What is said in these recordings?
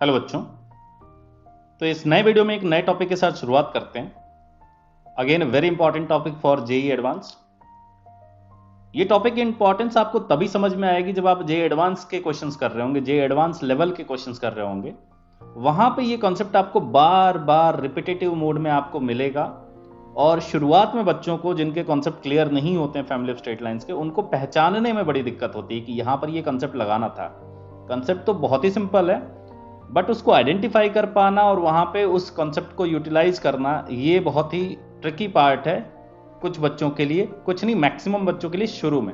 Hello बच्चों। तो इस नए वीडियो में एक नए टॉपिक के साथ शुरुआत करते हैं। Again very important topic for JEE advance. ये टॉपिक की इंपॉर्टेंस आपको तभी समझ में आएगी जब आप जेई एडवांस के क्वेश्चंस कर रहे होंगे, जेई एडवांस लेवल के क्वेश्चंस कर रहे होंगे। वहां पे ये कॉन्सेप्ट आपको बार बार रिपीटेटिव मोड में आपको मिलेगा। और शुरुआत में बच्चों को जिनके कॉन्सेप्ट क्लियर नहीं होते हैं फैमिली ऑफ स्ट्रेट लाइंस के, उनको पहचानने में बड़ी दिक्कत होती है कि यहां पर ये कॉन्सेप्ट लगाना था। कॉन्सेप्ट तो बहुत ही सिंपल है, बट उसको आइडेंटिफाई कर पाना और वहां पे उस कॉन्सेप्ट को यूटिलाइज करना, ये बहुत ही ट्रिकी पार्ट है कुछ बच्चों के लिए, कुछ नहीं मैक्सिमम बच्चों के लिए शुरू में।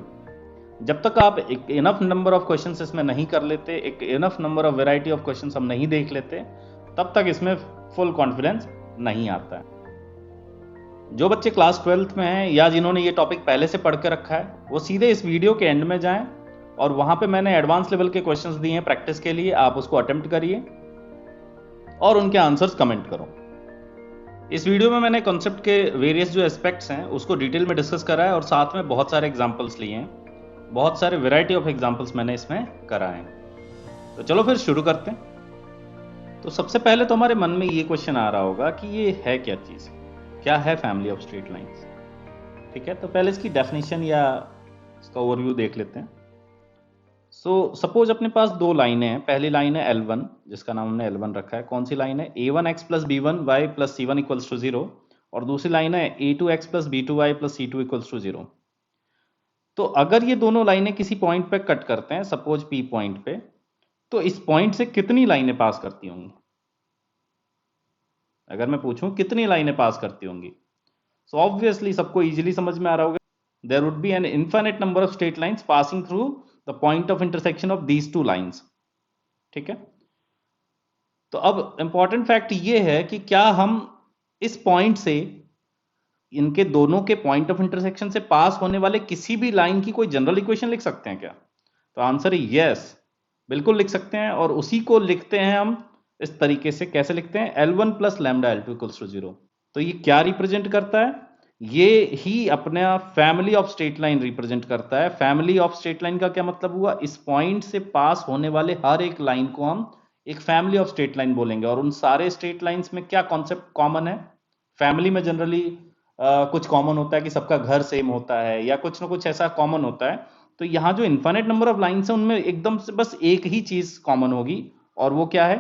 जब तक आप एक इनफ नंबर ऑफ क्वेश्चंस इसमें नहीं कर लेते, एक enough number of variety of questions हम नहीं देख लेते, तब तक इसमें फुल कॉन्फिडेंस नहीं आता है। जो बच्चे क्लास 12th में हैं या जिन्होंने ये टॉपिक पहले से पढ़ के रखा है, वो सीधे इस वीडियो के एंड में जाएं और वहां पे मैंने एडवांस लेवल के क्वेश्चंस दिए हैं प्रैक्टिस के लिए, आप उसको अटेम्प्ट करिए और उनके आंसर्स कमेंट करो। इस वीडियो में मैंने कॉन्सेप्ट के वेरियस जो एस्पेक्ट्स हैं उसको डिटेल में डिस्कस करा है और साथ में बहुत सारे एग्जांपल्स लिए हैं, बहुत सारे वैरायटी ऑफ एग्जांपल्स मैंने इसमें कराए हैं। तो चलो फिर शुरू करते हैं। तो सबसे पहले तो हमारे मन में ये क्वेश्चन आ रहा होगा कि ये है क्या चीज़, क्या है फैमिली ऑफ स्ट्रेट लाइंस। ठीक है, तो पहले इसकी डेफिनेशन या इसका ओवरव्यू देख लेते हैं। सपोज अपने पास दो लाइनें हैं। पहली लाइन है L1, जिसका नाम हमने L1 रखा है। कौन सी लाइन है? A1x plus B1y plus C1 equals to 0। और दूसरी लाइन है A2x plus B2y plus C2 equals to 0। तो अगर ये दोनों लाइनें किसी पॉइंट पे कट करते हैं, सपोज P पॉइंट पे, तो इस पॉइंट से कितनी लाइनें पास करती होंगी? अगर मैं पूछूं कितनी लाइनें पास करती होंगी, सो ऑब्वियसली सबको इजीली समझ में आ रहा होगा, there would be an infinite number of straight lines passing through the point of intersection of these two lines। ठीक है, तो अब इंपॉर्टेंट फैक्ट ये है कि क्या हम इस पॉइंट से, इनके दोनों के पॉइंट ऑफ इंटरसेक्शन से पास होने वाले किसी भी लाइन की कोई जनरल इक्वेशन लिख सकते हैं क्या? तो आंसर है यस, बिल्कुल लिख सकते हैं। और उसी को लिखते हैं हम इस तरीके से। कैसे लिखते हैं? L1 plus lambda L2 equals to 0। तो ये क्या रिप्रेजेंट करता है? ये ही अपना family of straight line represent करता है। फैमिली ऑफ स्ट्रेट लाइन का क्या मतलब हुआ? इस पॉइंट से पास होने वाले हर एक लाइन को हम एक फैमिली ऑफ स्ट्रेट लाइन बोलेंगे। और उन सारे स्ट्रेट लाइंस में क्या कॉन्सेप्ट कॉमन है? फैमिली में जनरली कुछ कॉमन होता है कि सबका घर सेम होता है या कुछ ना कुछ ऐसा कॉमन होता है। तो यहां जो इन्फिनिट नंबर ऑफ लाइन्स है उनमें एकदम से बस एक ही चीज कॉमन होगी, और वो क्या है?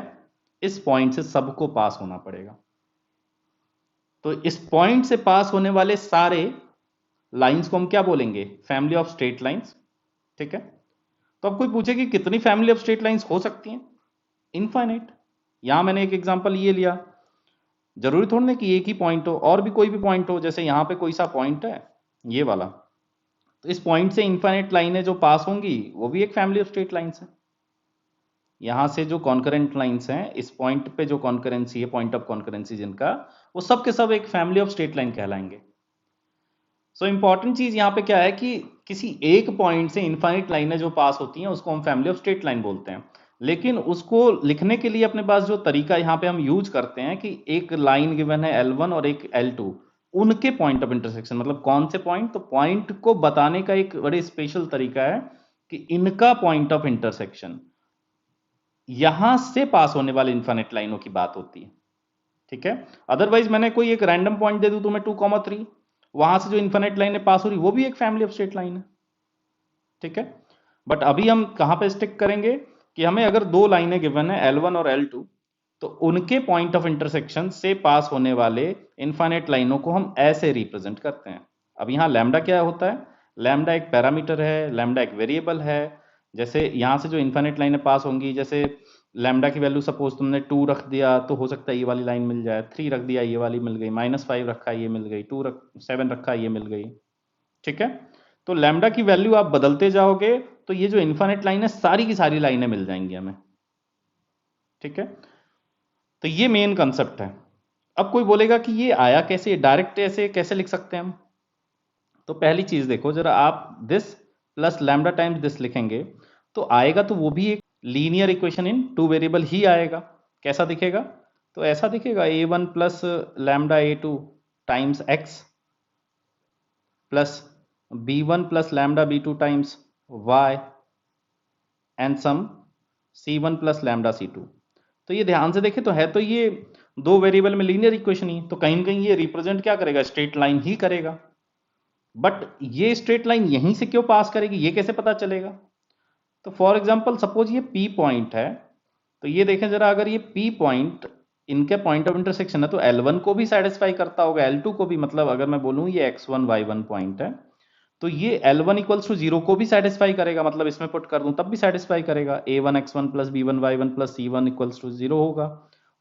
इस पॉइंट से सबको पास होना पड़ेगा। तो इस पॉइंट से पास होने वाले सारे लाइंस को हम क्या बोलेंगे? Family of straight lines. ठीक है, तो अब कोई पूछे कि कितनी फैमिली ऑफ स्ट्रेट लाइंस हो सकती हैं? इनफाइनाइट। यहां मैंने एक एग्जांपल ये लिया, जरूरी थोड़ी ना कि एक ही पॉइंट हो, और भी कोई भी पॉइंट हो। जैसे यहां पे कोई सा पॉइंट है ये वाला, तो इस पॉइंट से इनफाइनाइट लाइनें जो पास होंगी वो भी एक फैमिली ऑफ स्ट्रेट लाइंस है। यहां से जो कॉन्करेंट लाइंस हैं, इस पॉइंट पे जो कॉन्करेंसी है, पॉइंट ऑफ कॉन्करेंसी जिनका, वो सब के सब एक फैमिली ऑफ स्ट्रेट लाइन कहलाएंगे। सो इंपॉर्टेंट चीज यहां पे क्या है कि किसी एक पॉइंट से इनफाइनाइट लाइनें जो पास होती हैं उसको हम फैमिली ऑफ स्ट्रेट लाइन बोलते हैं। लेकिन उसको लिखने के लिए अपने पास जो तरीका यहां पे हम यूज करते हैं कि एक लाइन गिवन है L1 और एक L2, उनके पॉइंट ऑफ इंटरसेक्शन, मतलब कौन से पॉइंट, तो पॉइंट को बताने का एक बड़े स्पेशल तरीका है कि इनका पॉइंट ऑफ इंटरसेक्शन, यहां से पास होने वाले इनफाइनाइट लाइनों की बात होती है। ठीक है, अदरवाइज मैंने कोई एक रैंडम पॉइंट दे दूं तुम्हें 2,3, वहां से जो इनफाइनाइट लाइनें पास हो रही वो भी एक फैमिली ऑफ स्ट्रेट लाइन है। ठीक है, बट अभी हम कहां पे स्टिक करेंगे कि हमें अगर दो लाइनें गिवन है L1 और L2, तो उनके पॉइंट ऑफ इंटरसेक्शन से पास होने वाले इनफाइनाइट लाइनों को हम ऐसे रिप्रेजेंट करते हैं। अब यहां लैम्डा क्या होता है? लैम्डा एक पैरामीटर है, लैम्डा एक वेरिएबल है। जैसे यहां से जो इनफाइनाइट लाइनें पास होंगी, जैसे लैम्डा की वैल्यू सपोज तुमने 2 रख दिया तो हो सकता है ये वाली लाइन मिल जाए, 3 रख दिया ये वाली मिल गई, -5 रखा ये मिल गई, 7 रखा ये मिल गई। ठीक है, तो लैम्डा की वैल्यू आप बदलते जाओगे तो ये जो इनफाइनाइट लाइन है सारी की सारी लाइनें मिल जाएंगी हमें। ठीक है, तो ये मेन कंसेप्ट है। अब कोई बोलेगा कि ये आया कैसे, डायरेक्ट ऐसे कैसे लिख सकते हैं हम? तो पहली चीज देखो जरा, आप this plus lambda times this लिखेंगे तो आएगा तो वो भी एक linear equation in two variable ही आएगा। कैसा दिखेगा? तो ऐसा दिखेगा, A1 plus lambda A2 times x plus B1 plus lambda B2 times y and sum C1 plus lambda C2। तो ये ध्यान से देखें तो है तो ये दो वेरिएबल में लीनियर इक्वेशन ही, तो कहीं ना कहीं ये रिप्रेजेंट क्या करेगा, स्ट्रेट लाइन ही करेगा। बट ये स्ट्रेट लाइन यहीं से क्यों पास करेगी, ये कैसे पता चलेगा? तो फॉर एग्जाम्पल सपोज ये P पॉइंट है, तो ये देखें जरा, अगर ये P पॉइंट इनके पॉइंट ऑफ इंटरसेक्शन है तो L1 को भी सेटिस्फाई करता होगा, L2 को भी, मतलब अगर मैं बोलूं ये x1 y1 पॉइंट है तो ये L1 इक्वल्स टू 0 को भी सेटिस्फाई करेगा, मतलब इसमें पुट कर दूं तब भी सेटिस्फाई करेगा, a1 x1 plus b1 y1 plus c1 equals to 0 होगा।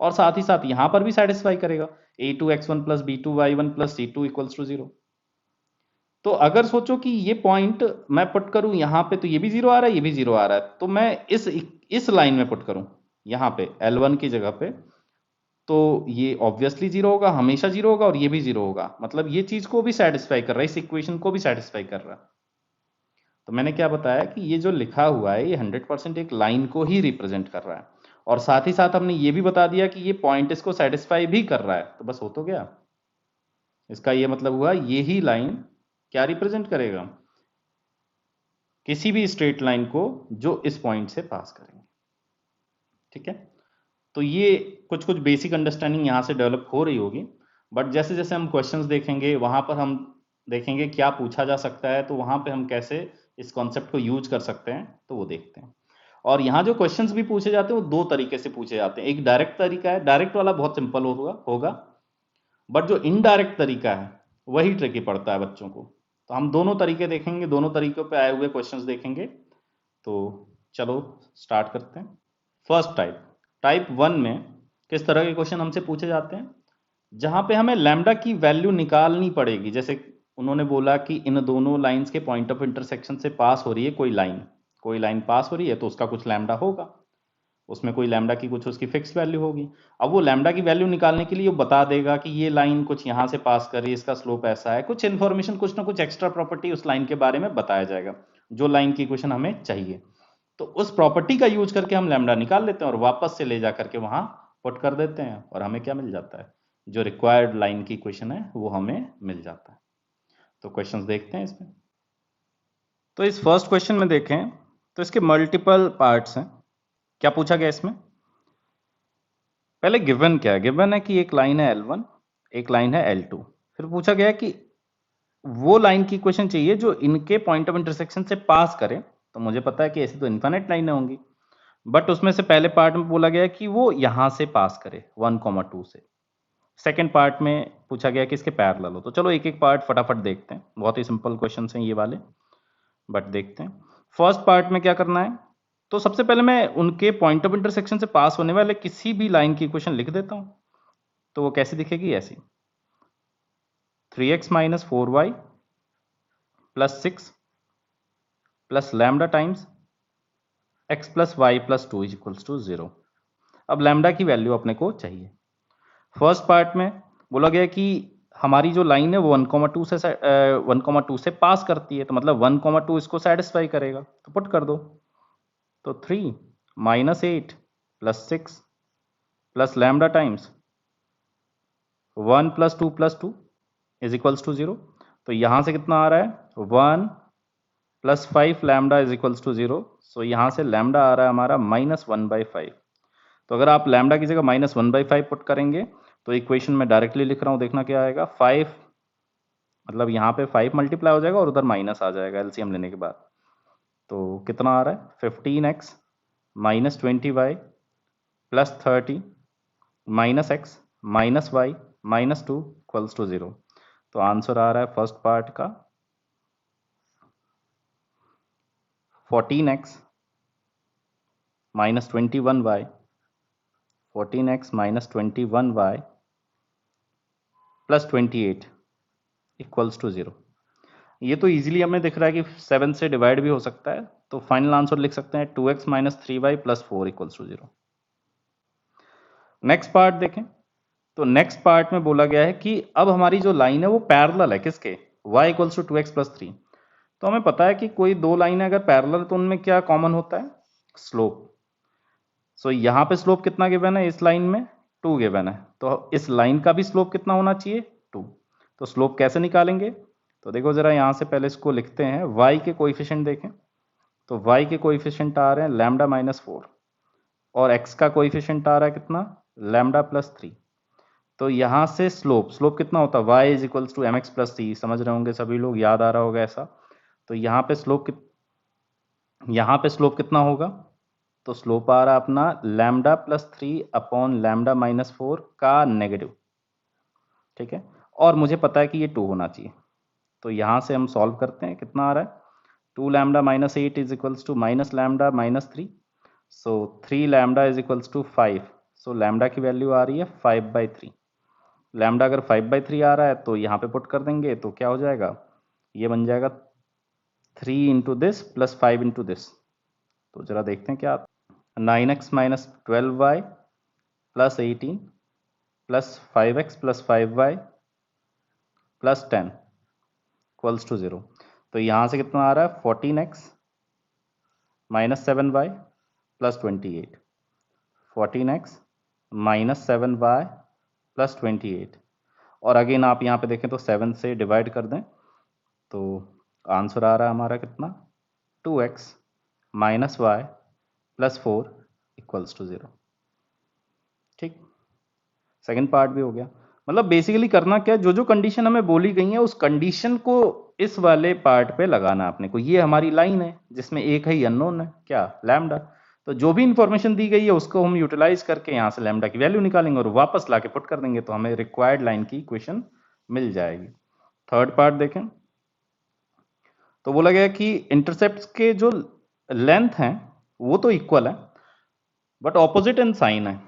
और साथ ही साथ यहां पर भी सेटिस्फाई करेगा, a2 x1 plus b2 y1 plus c2 equals to 0। तो अगर सोचो कि ये पॉइंट मैं पुट करूं यहां पे तो ये भी 0 आ रहा है, ये भी 0 आ रहा है, तो मैं इस लाइन में पुट करूं यहां पे L1 की जगह पे, तो ये ऑब्वियसली 0 होगा, हमेशा 0 होगा, और ये भी 0 होगा, मतलब ये चीज को भी सेटिस्फाई कर रहा है, इस इक्वेशन को भी सेटिस्फाई कर रहा है। तो मैंने क्या बताया कि ये जो लिखा हुआ है ये 100% एक लाइन को ही रिप्रेजेंट कर रहा है, और साथ ही साथ हमने ये भी बता दिया कि ये पॉइंट इसको सेटिस्फाई भी कर रहा है, तो बस हो तो गया। इसका ये मतलब हुआ ये ही लाइन क्या रिप्रेजेंट करेगा, किसी भी स्ट्रेट लाइन को जो इस पॉइंट से पास करेंगे। ठीक है, तो ये कुछ कुछ बेसिक अंडरस्टैंडिंग यहाँ से डेवलप हो रही होगी, बट जैसे जैसे हम क्वेश्चंस देखेंगे वहां पर हम देखेंगे क्या पूछा जा सकता है, तो वहां पे हम कैसे इस कॉन्सेप्ट को यूज कर सकते हैं तो वो देखते हैं। और यहाँ जो क्वेश्चंस भी पूछे जाते हैं वो दो तरीके से पूछे जाते हैं, एक डायरेक्ट तरीका है, डायरेक्ट वाला बहुत सिंपल होगा, बट जो इनडायरेक्ट तरीका है वही ट्रिकी पड़ता है बच्चों को। तो हम दोनों तरीके देखेंगे, दोनों तरीकों पे आए हुए क्वेश्चंस देखेंगे। तो चलो स्टार्ट करते हैं। फर्स्ट टाइप 1 में किस तरह के क्वेश्चन हमसे पूछे जाते हैं, जहां पे हमें लैम्डा की वैल्यू निकालनी पड़ेगी। जैसे उन्होंने बोला कि इन दोनों लाइंस के पॉइंट ऑफ इंटरसेक्शन से पास हो रही है कोई लाइन पास हो रही है, तो उसका कुछ लैम्डा होगा, उसमें कोई लैम्डा की कुछ उसकी फिक्स वैल्यू होगी। अब वो लैम्डा की वैल्यू निकालने के लिए वो बता देगा कि ये लाइन कुछ यहाँ से पास कर रही है, इसका स्लोप ऐसा है, कुछ इन्फॉर्मेशन, कुछ ना कुछ एक्स्ट्रा प्रॉपर्टी उस लाइन के बारे में बताया जाएगा, जो लाइन की इक्वेशन हमें चाहिए। तो उस प्रॉपर्टी का यूज करके हम लैम्डा निकाल लेते हैं और वापस से ले जा करके वहां पुट कर देते हैं, और हमें क्या मिल जाता है, जो रिक्वायर्ड लाइन की इक्वेशन है वो हमें मिल जाता है। तो क्वेश्चंस देखते हैं इसमें। तो इस फर्स्ट क्वेश्चन में देखें तो इसके मल्टीपल पार्ट्स हैं। क्या पूछा गया इसमें, पहले गिवन क्या है, गिवन है कि एक लाइन है L1, एक लाइन है L2। फिर पूछा गया कि वो लाइन की इक्वेशन चाहिए जो इनके पॉइंट ऑफ इंटरसेक्शन से पास करे। तो मुझे पता है कि ऐसी तो इन्फिनिट लाइनें होंगी, बट उसमें से पहले पार्ट में बोला गया कि वो यहां से पास करे 1,2 से। सेकेंड पार्ट में पूछा गया कि इसके पैरेलल हो। तो चलो एक एक पार्ट फटाफट देखते हैं, बहुत ही सिंपल क्वेश्चन हैं ये वाले, बट देखते हैं। फर्स्ट पार्ट में क्या करना है, तो सबसे पहले मैं उनके पॉइंट ऑफ इंटरसेक्शन से पास होने वाले किसी भी लाइन की इक्वेशन लिख देता हूं। तो वो कैसे दिखेगी, ऐसी 3x minus 4y plus 6 plus lambda times x plus y plus 2 is equals to 0। अब लैम्डा की वैल्यू अपने को चाहिए। फर्स्ट पार्ट में बोला गया कि हमारी जो लाइन है वो 1,2 से पास करती है, तो मतलब 1,2 इसको सेटिस्फाई करेगा, तो पुट कर दो। तो 3 minus 8 plus 6 plus lambda times 1 plus 2 is equals to 0। तो यहां से कितना आ रहा है, 1 plus 5 lambda is equals to 0। So यहां से लैम्डा आ रहा है हमारा -1/5। तो अगर आप लैम्डा की जगह -1/5 पुट करेंगे तो इक्वेशन में डायरेक्टली लिख रहा हूं, देखना क्या आएगा, 5 मतलब यहाँ पे 5 मल्टीप्लाई हो जाएगा और उधर माइनस आ जाएगा एलसीएम लेने के बाद। तो कितना आ रहा है, 15x minus 20y plus 30 minus x minus y minus 2 equals to 0। तो आंसर आ रहा है फर्स्ट पार्ट का 14x minus 21y 14x minus 21y plus 28 equals to 0। ये तो इजीली हमें दिख रहा है कि 7 से डिवाइड भी हो सकता है, तो फाइनल आंसर लिख सकते हैं 2x minus 3y plus 4 equals to 0। Next part देखें, तो नेक्स्ट पार्ट में बोला गया है कि अब हमारी जो लाइन है वो पैरेलल है किसके, y equals to 2x plus 3। तो हमें पता है कि कोई दो लाइन अगर पैरेलल तो उनमें क्या कॉमन होता है, स्लोप। सो यहाँ पे स्लोप कितना गिवन है, इस लाइन में 2 गिवन है, तो इस लाइन का भी स्लोप कितना होना चाहिए, 2। तो स्लोप कैसे निकालेंगे, तो देखो जरा यहाँ से पहले इसको लिखते हैं, y के कोएफिशिएंट देखें, तो y के कोएफिशिएंट आ रहे हैं लैम्डा -4 और x का कोएफिशिएंट आ रहा है कितना, लैम्डा प्लस 3। तो यहाँ से स्लोप कितना होता है, y is equals to mx plus c, समझ रहे होंगे सभी लोग, याद आ रहा होगा ऐसा। तो यहाँ पे स्लोप कितना होगा, तो स्लोप आ रहा है अपना lambda plus 3 upon lambda minus 4 का नेगेटिव, ठीक है। और मुझे पता है कि ये 2 होना चाहिए, तो यहाँ से हम सॉल्व करते हैं, कितना आ रहा है, 2 lambda minus 8 is equals to minus lambda minus 3, so 3 lambda is equals to 5, so lambda की वैल्यू आ रही है 5/3। लैम्डा अगर 5/3 आ रहा है तो यहाँ पे पुट कर देंगे, तो क्या हो जाएगा, ये बन जाएगा 3 into this plus 5 into this. तो जरा देखते हैं क्या, 9x minus 12y plus 18 plus 5x plus 5y plus 10 equals to 0। तो यहाँ से कितना आ रहा है, 14x minus 7y plus 28, 14x minus 7y plus 28। और अगेन आप यहाँ पे देखें तो 7 से डिवाइड कर दें, तो आंसर आ रहा है हमारा कितना, 2x minus y plus 4 equals to 0। ठीक, सेकंड पार्ट भी हो गया। मतलब बेसिकली करना क्या, जो जो कंडीशन हमें बोली गई है उस कंडीशन को इस वाले पार्ट पे लगाना अपने को। ये हमारी लाइन है जिसमें एक है अननोन है, क्या, लैम्डा। तो जो भी इंफॉर्मेशन दी गई है उसको हम यूटिलाइज करके यहाँ से लैम्डा की वैल्यू निकालेंगे और वापस लाके पुट कर देंगे, तो हमें रिक्वायर्ड लाइन की इक्वेशन मिल जाएगी। थर्ड पार्ट देखें, तो बोला गया कि इंटरसेप्ट के जो लेंथ हैं वो तो इक्वल है बट ऑपोजिट इन साइन है,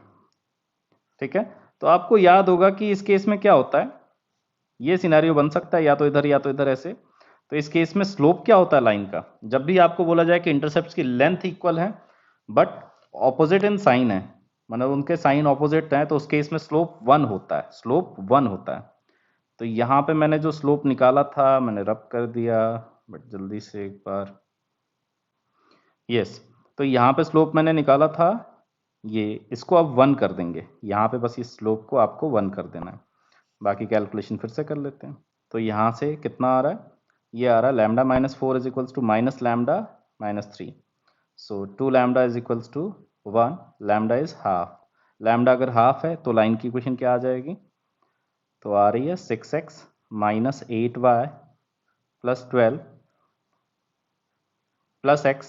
ठीक है। तो आपको याद होगा कि इस केस में क्या होता है, ये सिनेरियो बन सकता है या तो इधर या तो इधर ऐसे। तो इस केस में स्लोप क्या होता है लाइन का, जब भी आपको बोला जाए कि इंटरसेप्ट की लेंथ इक्वल है बट ऑपोजिट इन साइन है, मतलब उनके साइन ऑपोजिट हैं, तो उस केस में स्लोप 1 होता है, स्लोप 1 होता है। तो यहाँ पे मैंने जो स्लोप निकाला था मैंने रब कर दिया, बट जल्दी से एक बार, यस। तो यहाँ पे स्लोप मैंने निकाला था ये, इसको आप 1 कर देंगे, यहाँ पे बस इस स्लोप को आपको 1 कर देना है, बाकी कैलकुलेशन फिर से कर लेते हैं। तो यहाँ से कितना आ रहा है, ये आ रहा है lambda minus 4 is equals to minus lambda minus 3, so 2 lambda is equals to 1, lambda is half. Lambda अगर हाफ है तो लाइन की इक्वेशन क्या आ जाएगी, तो आ रही है 6x minus 8y plus 12 plus x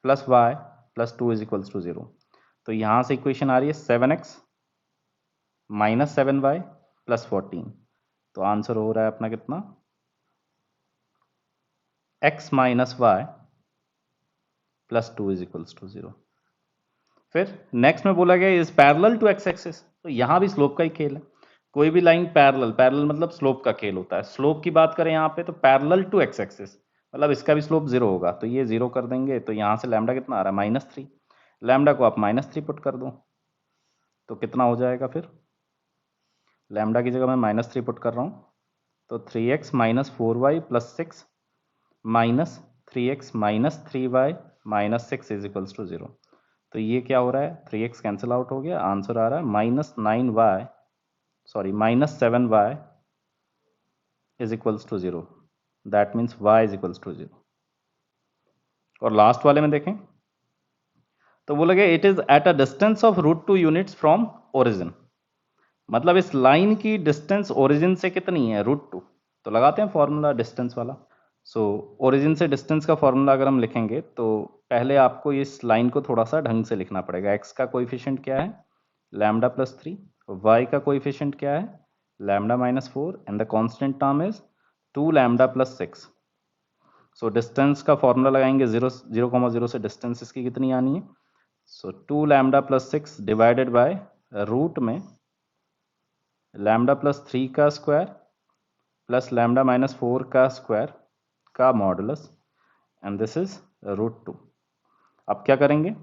plus y plus 2 is equals to 0। तो यहाँ से इक्वेशन आ रही है 7x माइनस 7y प्लस 14। तो आंसर हो रहा है अपना कितना, x minus y plus 2 is equals to 0। फिर नेक्स्ट में बोला गया is parallel to x axis, तो यहाँ भी स्लोप का ही खेल है। कोई भी लाइन पैरेलल मतलब स्लोप का खेल होता है। स्लोप की बात करें यहाँ पे तो पैरेलल टू एक्स एक्सिस मतलब इसका भी स्लोप 0 होगा, तो ये 0 कर देंगे। तो यहाँ से लैम्डा कितना आ रहा है, -3। लैम्डा को आप -3 पुट कर दो तो कितना हो जाएगा, फिर लैम्डा की जगह मैं -3 पुट कर रहा हूँ, तो 3x minus 4y plus 6 minus 3x minus 3y minus 6 is equals to 0। तो ये क्या हो रहा है, 3x कैंसिल आउट हो गया, आंसर आ रहा है -7y is equals to 0। That means y is equals to 0। और लास्ट वाले में देखें तो बोला गया it is at a distance of √2 units from origin, मतलब इस लाइन की डिस्टेंस ओरिजिन से कितनी है, √2। तो लगाते हैं फॉर्मूला डिस्टेंस वाला। सो ओरिजिन से डिस्टेंस का फॉर्मूला अगर हम लिखेंगे तो पहले आपको इस लाइन को थोड़ा सा ढंग से लिखना पड़ेगा। x का कोएफिशिएंट क्या है, लैम्डा प्लस 3, y का कोएफिशिएंट क्या है, lambda minus 4, and the constant term is 2 lambda plus 6। So distance का फॉर्मूला लगाएंगे, 0 से डिस्टेंस इसकी कितनी आनी है, so 2 lambda plus 6 divided by root में लैम्डा प्लस 3 का स्क्वायर प्लस लैम्डा माइनस 4 का स्क्वायर का मॉडुलस, एंड दिस इज √2। अब क्या करेंगे,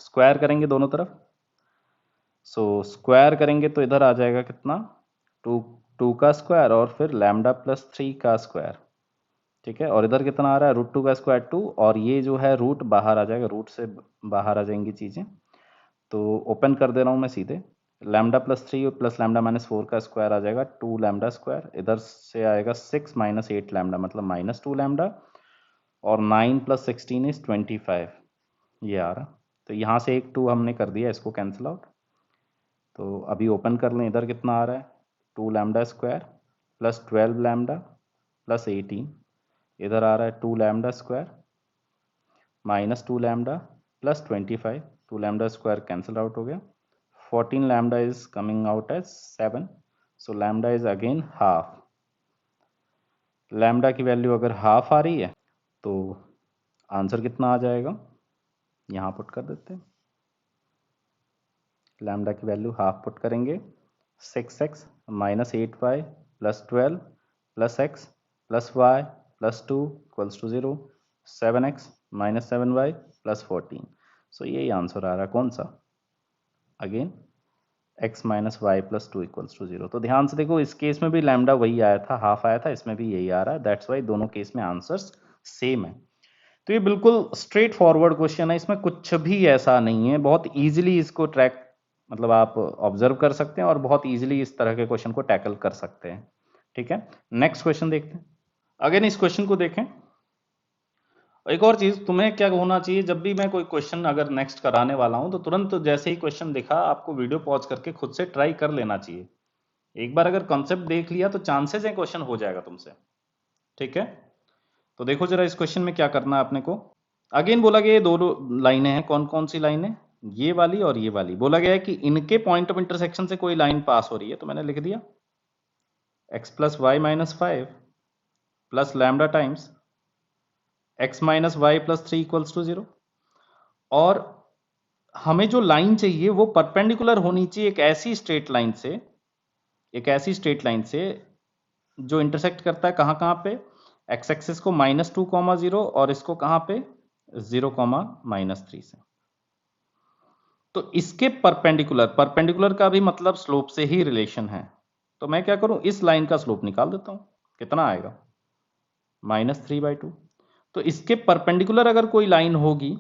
स्क्वायर करेंगे दोनों तरफ। सो स्क्वायर करेंगे तो इधर आ जाएगा कितना, 2 का स्क्वायर और फिर लैम्डा प्लस 3 का स्क्वायर, ठीक है। और इधर कितना आ रहा है, √2 का स्क्वायर 2, और ये जो है रूट बाहर आ जाएगा, रूट से बाहर आ जाएंगी चीज़ें। तो ओपन कर दे रहा हूँ मैं सीधे, lambda plus 3 plus lambda minus 4 का स्क्वायर आ जाएगा 2 लैम्डा स्क्वायर, इधर से आएगा 6 माइनस 8 लैम्डा मतलब -2 लैम्डा, और 9 प्लस 16 इज 25, ये आ रहा। तो यहाँ से एक 2 हमने कर दिया, इसको कैंसिल आउट। तो अभी ओपन कर लें, इधर कितना आ रहा है 2 lambda square plus 12 lambda plus 18, इधर आ रहा है 2 lambda square minus 2 lambda plus 25, 2 lambda square cancel out हो गया, 14 lambda is coming out as 7, so lambda is again half। lambda की वैल्यू अगर हाफ आ रही है तो आंसर कितना आ जाएगा, यहाँ पुट कर देते हैं, lambda की वैल्यू हाफ पुट करेंगे, 6x minus 8y plus 12 plus x plus y plus 2 equals to 0, 7x minus 7y plus 14। So यही आंसर आ रहा है, कौन सा, again x minus y plus 2 equals to 0। तो ध्यान से देखो, इस केस में भी लैम्डा वही आया था, हाफ आया था, इसमें भी यही आ रहा है, दैट्स वाई दोनों केस में आंसर्स सेम है। तो ये बिल्कुल स्ट्रेट फॉरवर्ड क्वेश्चन है, इसमें कुछ भी ऐसा नहीं है, बहुत इजीली इसको ट्रैक मतलब आप ऑब्जर्व कर सकते हैं और बहुत इजीली इस तरह के क्वेश्चन को टैकल कर सकते हैं। ठीक है, नेक्स्ट क्वेश्चन देखते हैं। अगेन इस क्वेश्चन को देखें। एक और चीज, तुम्हें क्या होना चाहिए, जब भी मैं कोई क्वेश्चन अगर नेक्स्ट कराने वाला हूं तो तुरंत जैसे ही क्वेश्चन दिखा आपको वीडियो पॉज करके खुद से ट्राई कर लेना चाहिए। एक बार अगर कॉन्सेप्ट देख लिया तो चांसेस है क्वेश्चन हो जाएगा तुमसे। ठीक है, तो देखो जरा इस क्वेश्चन में क्या करना है अपने को। अगेन बोला गया ये दो लाइनें हैं, कौन कौन सी लाइनें, ये वाली और ये वाली। बोला गया है कि इनके पॉइंट ऑफ इंटरसेक्शन से कोई लाइन पास हो रही है, तो मैंने लिख दिया x plus y minus 5 plus lambda times x minus y plus 3 equals to 0। और हमें जो लाइन चाहिए वो परपेंडिकुलर होनी चाहिए एक ऐसी स्ट्रेट लाइन से, एक ऐसी स्ट्रेट लाइन से जो इंटरसेक्ट करता है कहां कहां पे, एक्स एक्सिस को -2, 0 और इसको कहां पे 0, -3 से। तो इसके परपेंडिकुलर, परपेंडिकुलर का भी मतलब स्लोप से ही रिलेशन है। तो मैं क्या करूं, इस लाइन का स्लोप निकाल देता हूं, कितना आएगा -3/2। तो इसके परपेंडिकुलर अगर कोई लाइन होगी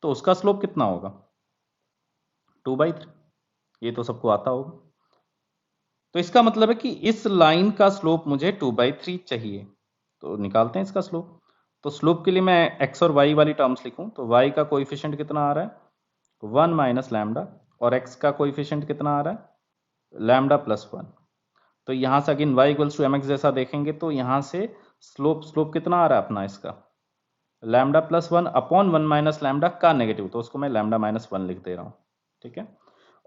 तो उसका स्लोप कितना होगा 2/3, ये तो सबको आता होगा। तो इसका मतलब है कि इस लाइन का स्लोप मुझे 2/3 चाहिए, तो निकालते हैं इसका स्लोप। तो स्लोप के लिए मैं x और y वाली टर्म्स लिखूं, तो y का कोएफिशिएंट कितना आ रहा है 1 माइनस लैम्डा, और x का कोएफिशिएंट कितना आ रहा है लैम्डा प्लस 1। तो यहां से again y equals to mx जैसा देखेंगे तो यहां से स्लोप कितना आ रहा है अपना इसका lambda plus 1 upon 1 minus lambda का नेगेटिव, तो उसको मैं लैम्डा माइनस 1 लिख दे रहा हूं। ठीक है,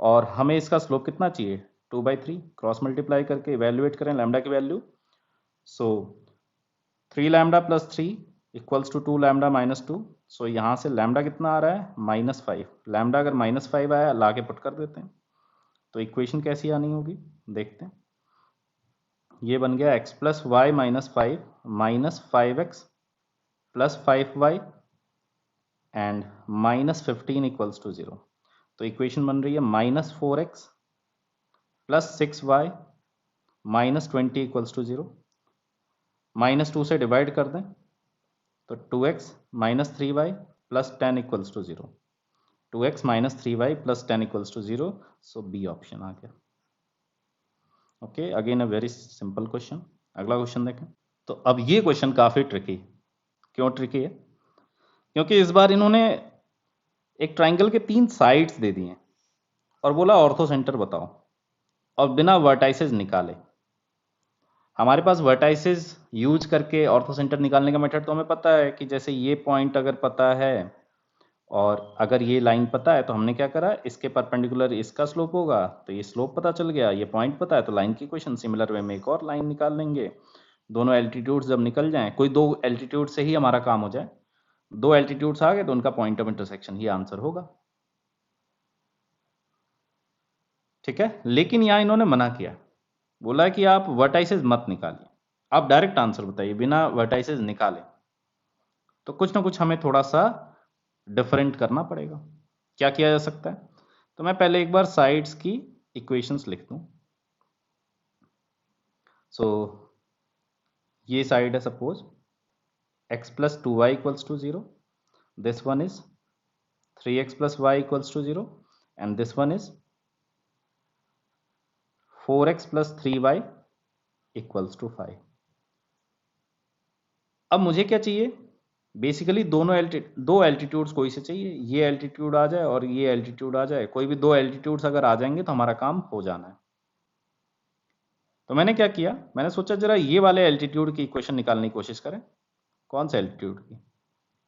और हमें इसका स्लोप कितना चाहिए 2/3, क्रॉस मल्टीप्लाई करके इवेल्युएट करें लैम्डा की value. So 3 lambda plus 3 equals to 2 lambda minus 2। So यहां से लैम्डा कितना आ रहा है -5। लैम्डा अगर -5 आया ला के पुट कर देते हैं, तो इक्वेशन कैसी आनी होगी देखते हैं। ये बन गया x plus y minus 5 minus 5x plus 5y and -15 equals to 0। तो इक्वेशन बन रही है -4x plus 6y minus 20 equals to 0। -2 से डिवाइड कर दें तो 2x माइनस 3y प्लस 10 equals to 0। 2x minus 3y प्लस 10 equals to 0। So B option आ गया। Okay, again a very simple question. अगला क्वेश्चन देखें। तो अब ये क्वेश्चन काफी ट्रिकी, क्यों ट्रिकी है, क्योंकि इस बार इन्होंने एक ट्राइंगल के 3 साइड्स दे दिए और बोला ऑर्थो सेंटर बताओ, और बिना वर्टाइसेस निकाले। हमारे पास वर्टाइसेस यूज करके ऑर्थो सेंटर निकालने का मेथड तो हमें पता है कि जैसे ये पॉइंट अगर पता है और अगर ये लाइन पता है तो हमने क्या करा, इसके परपेंडिकुलर इसका स्लोप होगा, तो ये स्लोप पता चल गया, ये पॉइंट पता है तो लाइन की इक्वेशन। सिमिलर वे में एक और लाइन निकाल लेंगे, दोनों एल्टीट्यूड्स जब निकल जाएं, कोई दो एल्टीट्यूड से ही हमारा काम हो जाए, दो एल्टीट्यूड्स आ गए तो उनका point of intersection he answer होगा। ठीक है, लेकिन यहां इन्होंने मना किया, बोला कि आप वर्टाइसेस मत निकालिए, आप डायरेक्ट आंसर बताइए बिना वर्टाइसेस निकाले। तो कुछ ना कुछ हमें थोड़ा सा डिफरेंट करना पड़ेगा। क्या किया जा सकता है, तो मैं पहले एक बार साइड्स की इक्वेशंस लिख दूं। सो ये साइड है suppose x plus 2y equals to 0, this one is 3x plus y equals to 0 and this one is 4x plus 3y equals to 5। अब मुझे क्या चाहिए, बेसिकली दो एल्टीट्यूड्स कोई से चाहिए, ये एल्टीट्यूड आ जाए और ये एल्टीट्यूड आ जाए, कोई भी दो एल्टीट्यूड्स अगर आ जाएंगे तो हमारा काम हो जाना है। तो मैंने क्या किया, मैंने सोचा जरा ये वाले एल्टीट्यूड की इक्वेशन निकालने की कोशिश करें। कौन सा एल्टीट्यूड की?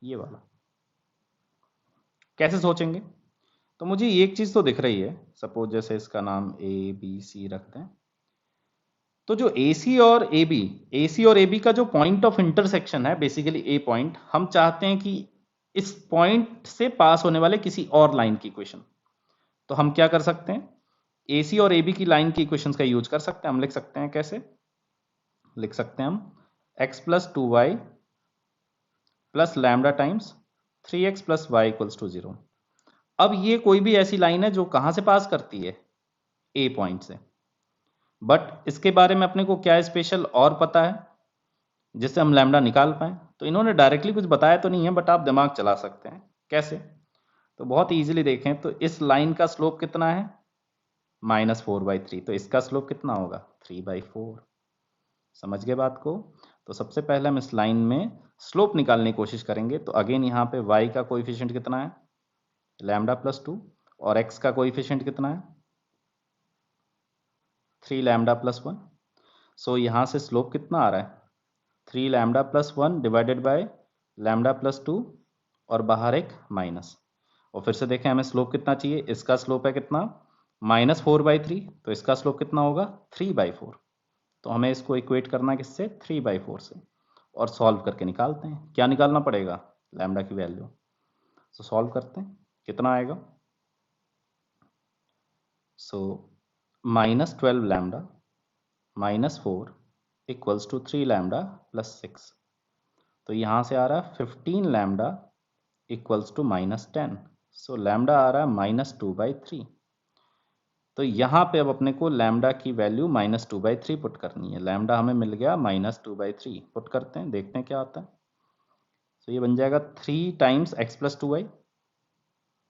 ये वाला। कैसे सोचेंगे? तो मुझे एक चीज तो दिख रही है, सपोज जैसे इसका नाम ए बी सी रखते हैं, तो जो AC और AB का जो पॉइंट ऑफ इंटरसेक्शन है, बेसिकली ए पॉइंट, हम चाहते हैं कि इस पॉइंट से पास होने वाले किसी और लाइन की इक्वेशन। तो हम क्या कर सकते हैं, AC और AB की लाइन की इक्वेशंस का यूज कर सकते हैं। हम लिख सकते हैं, कैसे लिख सकते हैं हम, x plus 2y plus lambda times 3x plus y equals to 0। अब ये कोई भी ऐसी लाइन है जो कहां से पास करती है, ए पॉइंट से, बट इसके बारे में अपने को क्या स्पेशल और पता है जिससे हम लैम्डा निकाल पाए। तो इन्होंने डायरेक्टली कुछ बताया तो नहीं है, बट आप दिमाग चला सकते हैं। कैसे? तो बहुत इजीली देखें तो इस लाइन का स्लोप कितना है, -4/3। तो इसका स्लोप कितना होगा, 3/4। समझ गए बात को? तो सबसे पहले हम इस लाइन में स्लोप निकालने की कोशिश करेंगे। तो अगेन यहाँ पे y का कोएफिशिएंट कितना है, लैम्डा प्लस 2, और x का कोएफिशिएंट कितना है, 3 लैम्डा प्लस 1। सो यहाँ से स्लोप कितना आ रहा है, 3 lambda plus 1 divided by lambda plus 2, और बाहर एक माइनस। और फिर से देखें हमें स्लोप कितना चाहिए, इसका स्लोप है कितना, -4/3। तो इसका स्लोप कितना होगा, 3/4। तो हमें इसको इक्वेट करना है किससे, 3/4 से, और सॉल्व करके निकालते हैं। क्या निकालना पड़ेगा, लैम्डा की वैल्यू। तो सॉल्व करते हैं, कितना आएगा, so -12 lambda -4 equals to 3 lambda plus 6। तो यहाँ से आ रहा है 15 lambda equals to -10। So lambda आ रहा है -2/3। तो यहाँ पे अब अपने को लैम्डा की वैल्यू -2/3 पुट करनी है। लैम्डा हमें मिल गया -2/3, पुट करते हैं, देखते हैं क्या आता है। तो ये बन जाएगा 3 टाइम्स x प्लस 2y,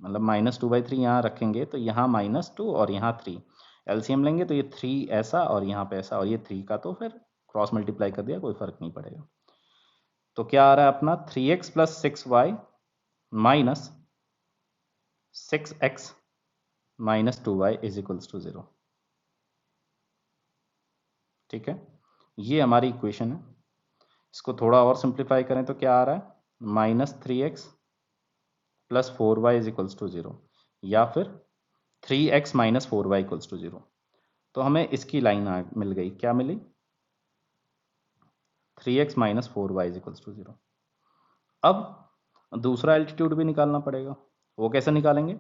मतलब -2/3 यहाँ रखेंगे तो यहाँ -2 और यहाँ 3, एलसीएम लेंगे तो ये 3 ऐसा और यहाँ पे ऐसा, और ये 3 का तो फिर क्रॉस मल्टीप्लाई कर दिया, कोई फर्क नहीं पड़ेगा। तो क्या आ रहा है अपना, 3x plus 6y minus 6x minus 2y is equals to 0। ठीक है, ये हमारी इक्वेशन है। इसको थोड़ा और सिंप्लीफाई करें तो क्या आ रहा है, -3x plus 4y is equals to 0, या फिर 3x minus 4y equals to 0। तो हमें इसकी लाइन मिल गई, क्या मिली, 3x minus 4y is equals to 0। अब दूसरा एल्टीट्यूड भी निकालना पड़ेगा। वो कैसे निकालेंगे,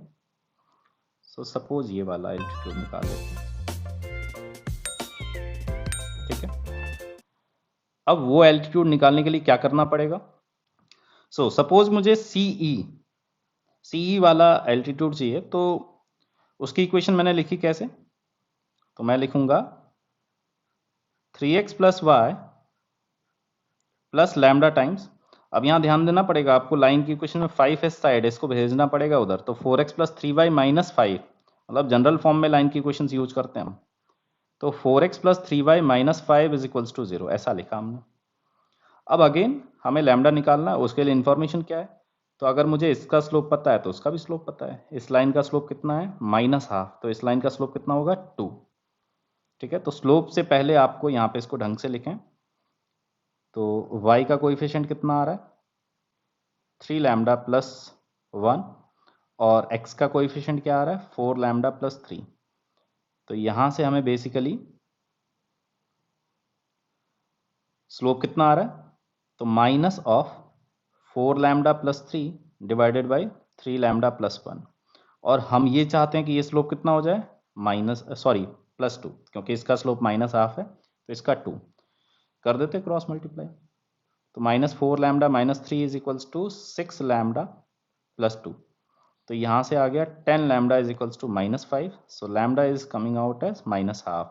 सो सपोज ये वाला एल्टीट्यूड निकाल लेते हैं। ठीक है, अब वो एल्टीट्यूड निकालने के लिए क्या करना पड़ेगा, सो सपोज मुझे सीई वाला एल्टीट्यूड चाहिए। तो उसकी इक्वेशन मैंने लिखी कैसे, तो मैं लिखूंगा 3x plus y plus lambda times, अब यहाँ ध्यान देना पड़ेगा आपको, लाइन की इक्वेशन में 5 इस साइड, इसको भेजना पड़ेगा उधर। तो 4x प्लस 3y माइनस 5, मतलब जनरल फॉर्म में लाइन की इक्वेशन यूज करते हैं हम। तो 4x plus 3y minus 5 is equals to 0, ऐसा लिखा हमने। अब अगेन हमें लैम्डा निकालना है, उसके लिए इन्फॉर्मेशन क्या है, तो अगर मुझे इसका स्लोप पता है तो उसका भी स्लोप पता है। इस लाइन का स्लोप कितना है, -12, तो इस लाइन का स्लोप कितना होगा, 2। ठीक है, तो स्लोप से पहले आपको यहाँ पे इसको ढंग से लिखें। तो y का कोएफिशिएंट कितना आ रहा है, 3 लैम्डा प्लस 1, और x का कोएफिशिएंट क्या आ रहा है, 4 लैम्डा प्लस 3। तो यहाँ से हमें बेसिकली स्लोप कितना आ रहा है, तो minus of 4 lambda plus 3 divided by 3 lambda plus 1, और हम ये चाहते हैं कि ये स्लोप कितना हो जाए, +2, क्योंकि इसका स्लोप -12 है तो इसका 2 कर देते क्रॉस मल्टीप्लाई। तो -4 lambda minus 3 is equals to 6 lambda plus 2। तो यहाँ से आ गया 10 lambda is equals to -5। So lambda is coming out as -12।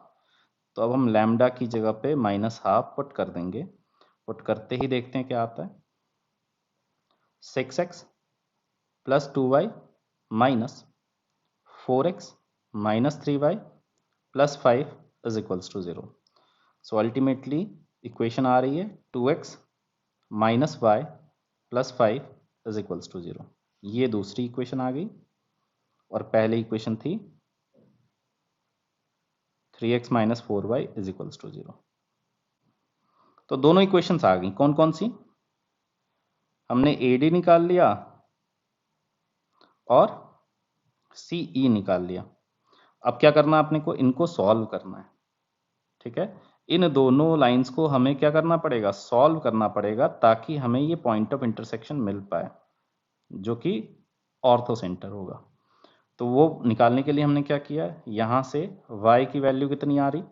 तो अब हम लैम्डा की जगह पे -12 पुट कर देंगे। पुट करते ही देखते हैं क्या आता है, 6x plus 2y minus 4x minus 3y plus 5 is equals to 0। So ultimately equation आ रही है 2x minus y plus 5 is equals to 0। ये दूसरी इक्वेशन आ गई और पहली इक्वेशन थी 3x minus 4y is equals to 0। तो दोनों इक्वेशंस आ गई। कौन कौन सी? हमने AD निकाल लिया और CE निकाल लिया। अब क्या करना है अपने को? इनको सॉल्व करना है। ठीक है, इन दोनों लाइंस को हमें क्या करना पड़ेगा? सॉल्व करना पड़ेगा, ताकि हमें ये पॉइंट ऑफ इंटरसेक्शन मिल पाए जो कि ऑर्थो सेंटर होगा। तो वो निकालने के लिए हमने क्या किया? यहाँ से y की वैल्यू कितनी आ रही?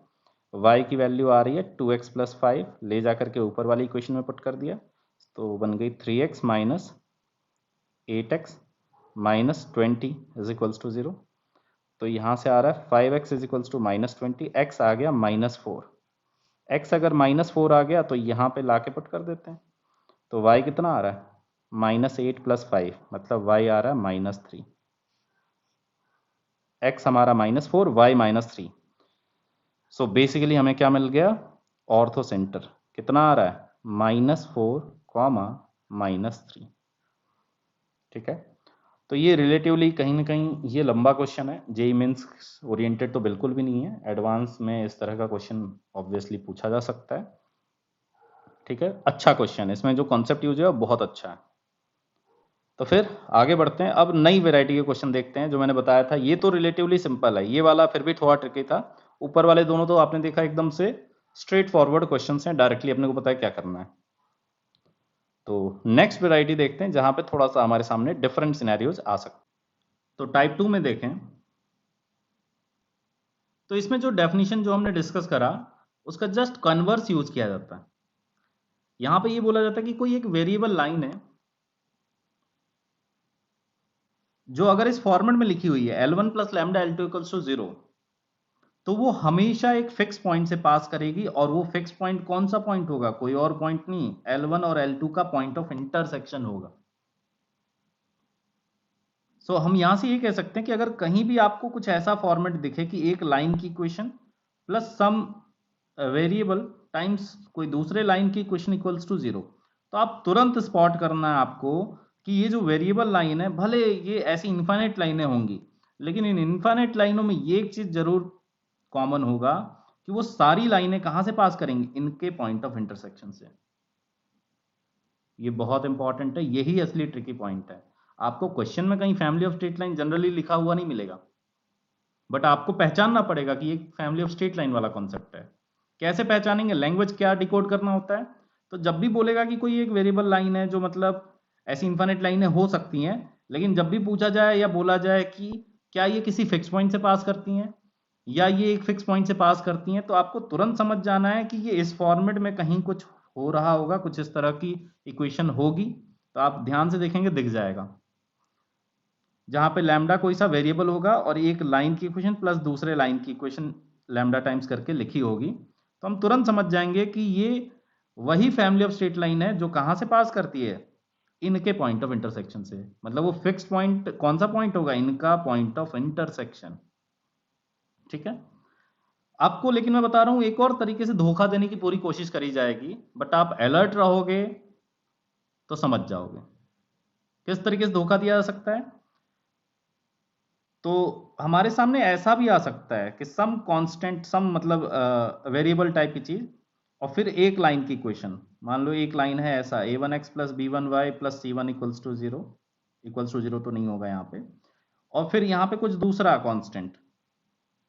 y की वैल्यू आ रही है 2x प्लस 5, ले जाकर के ऊपर वाली इक्वेशन में पुट कर दिया, तो बन गई 3x minus 8x minus 20 is equals to 0। तो यहाँ से आ रहा है 5x is equals to minus 20, x आ गया माइनस 4। x अगर माइनस 4 आ गया तो यहाँ पे ला के पुट कर देते हैं, तो y कितना आ रहा है? माइनस 8 प्लस 5, मतलब y आ रहा है माइनस 3। x हमारा minus 4, y minus 3। So basically हमें क्या मिल गया? ऑर्थो सेंटर कितना आ रहा है? Minus 4 comma minus 3। ठीक है, तो ये रिलेटिवली कहीं ना कहीं ये लंबा क्वेश्चन है। जेईई मेंस ओरिएंटेड तो बिल्कुल भी नहीं है, एडवांस में इस तरह का क्वेश्चन ऑब्वियसली पूछा जा सकता है। ठीक है, अच्छा क्वेश्चन है, इसमें जो कॉन्सेप्ट यूज है वो बहुत अच्छा है। तो फिर आगे बढ़ते हैं, अब नई वेराइटी के क्वेश्चन देखते हैं। जो मैंने बताया था ये तो रिलेटिवली सिंपल है, ये वाला फिर भी थोड़ा ट्रिकी था। ऊपर वाले दोनों तो आपने देखा एकदम से स्ट्रेट फॉरवर्ड क्वेश्चन हैं, डायरेक्टली अपने को पता है क्या करना है। तो नेक्स्ट वेराइटी देखते हैं जहां पे थोड़ा सा हमारे सामने डिफरेंट सिनेरियोज आ सकते हैं। तो टाइप 2 में देखें तो इसमें जो डेफिनेशन जो हमने डिस्कस करा उसका जस्ट कन्वर्स यूज किया जाता है। यहां पे ये बोला जाता है कि कोई एक वेरिएबल लाइन है जो अगर इस फॉर्मेट में लिखी हुई है L1 plus lambda L2 equals to 0, तो वो हमेशा एक फिक्स पॉइंट से पास करेगी। और वो फिक्स पॉइंट कौन सा पॉइंट होगा? कोई और पॉइंट नहीं, L1 और L2 का पॉइंट ऑफ इंटरसेक्शन होगा। सो हम यहां से ये कह सकते हैं कि अगर कहीं भी आपको कुछ ऐसा फॉर्मेट दिखे कि एक लाइन की इक्वेशन प्लस सम वेरिएबल टाइम्स कोई दूसरे लाइन की इक्वेशन इक्वल्स टू 0, तो आप तुरंत स्पॉट करना है आपको कि ये जो वेरिएबल लाइन है, भले ये ऐसी इन्फाइनाइट लाइनें होंगी, लेकिन इन इन्फाइनाइट लाइनों में ये एक चीज जरूर कॉमन होगा कि वो सारी लाइनें कहां से पास करेंगी? इनके पॉइंट ऑफ इंटरसेक्शन से। ये बहुत इंपॉर्टेंट है, यही असली ट्रिकी पॉइंट है। आपको क्वेश्चन में कहीं family of straight line generally लिखा हुआ नहीं मिलेगा, बट आपको पहचानना पड़ेगा कि ये फैमिली ऑफ स्ट्रेट लाइन वाला कॉन्सेप्ट है। कैसे पहचानेंगे? लैंग्वेज क्या डिकोड करना होता है। तो जब भी बोलेगा कि कोई एक वेरिएबल लाइन है, जो मतलब ऐसी इन्फिनिट लाइनें हो सकती हैं, लेकिन जब भी पूछा जाए या बोला जाए कि क्या ये किसी फिक्स पॉइंट से पास करती हैं या ये एक फिक्स पॉइंट से पास करती हैं, तो आपको तुरंत समझ जाना है कि ये इस फॉर्मेट में कहीं कुछ हो रहा होगा, कुछ इस तरह की इक्वेशन होगी। तो आप ध्यान से देखेंगे, दिख जाएगा, जहां पे लैम्डा कोई सा वेरिएबल होगा और एक लाइन की इक्वेशन प्लस दूसरे लाइन की इक्वेशन लैम्डा टाइम्स करके लिखी होगी, तो हम तुरंत समझ जाएंगे कि ये वही फैमिली ऑफ स्ट्रेट लाइन है जो कहां से पास करती है? इनके पॉइंट ऑफ इंटरसेक्शन से। मतलब वो फिक्स पॉइंट कौन सा पॉइंट होगा? इनका पॉइंट ऑफ इंटरसेक्शन। ठीक है, आपको लेकिन मैं बता रहा हूं एक और तरीके से धोखा देने की पूरी कोशिश करी जाएगी, बट आप अलर्ट रहोगे तो समझ जाओगे किस तरीके से धोखा दिया जा सकता है। तो हमारे सामने ऐसा भी आ सकता है कि सम कांस्टेंट, सम मतलब वेरिएबल टाइप की चीज, और फिर एक लाइन की इक्वेशन। मान लो एक लाइन है ऐसा, a1x plus b1y plus c1 equals to 0, equals to 0 तो नहीं होगा यहाँ पे, और फिर यहाँ पे कुछ दूसरा कांस्टेंट,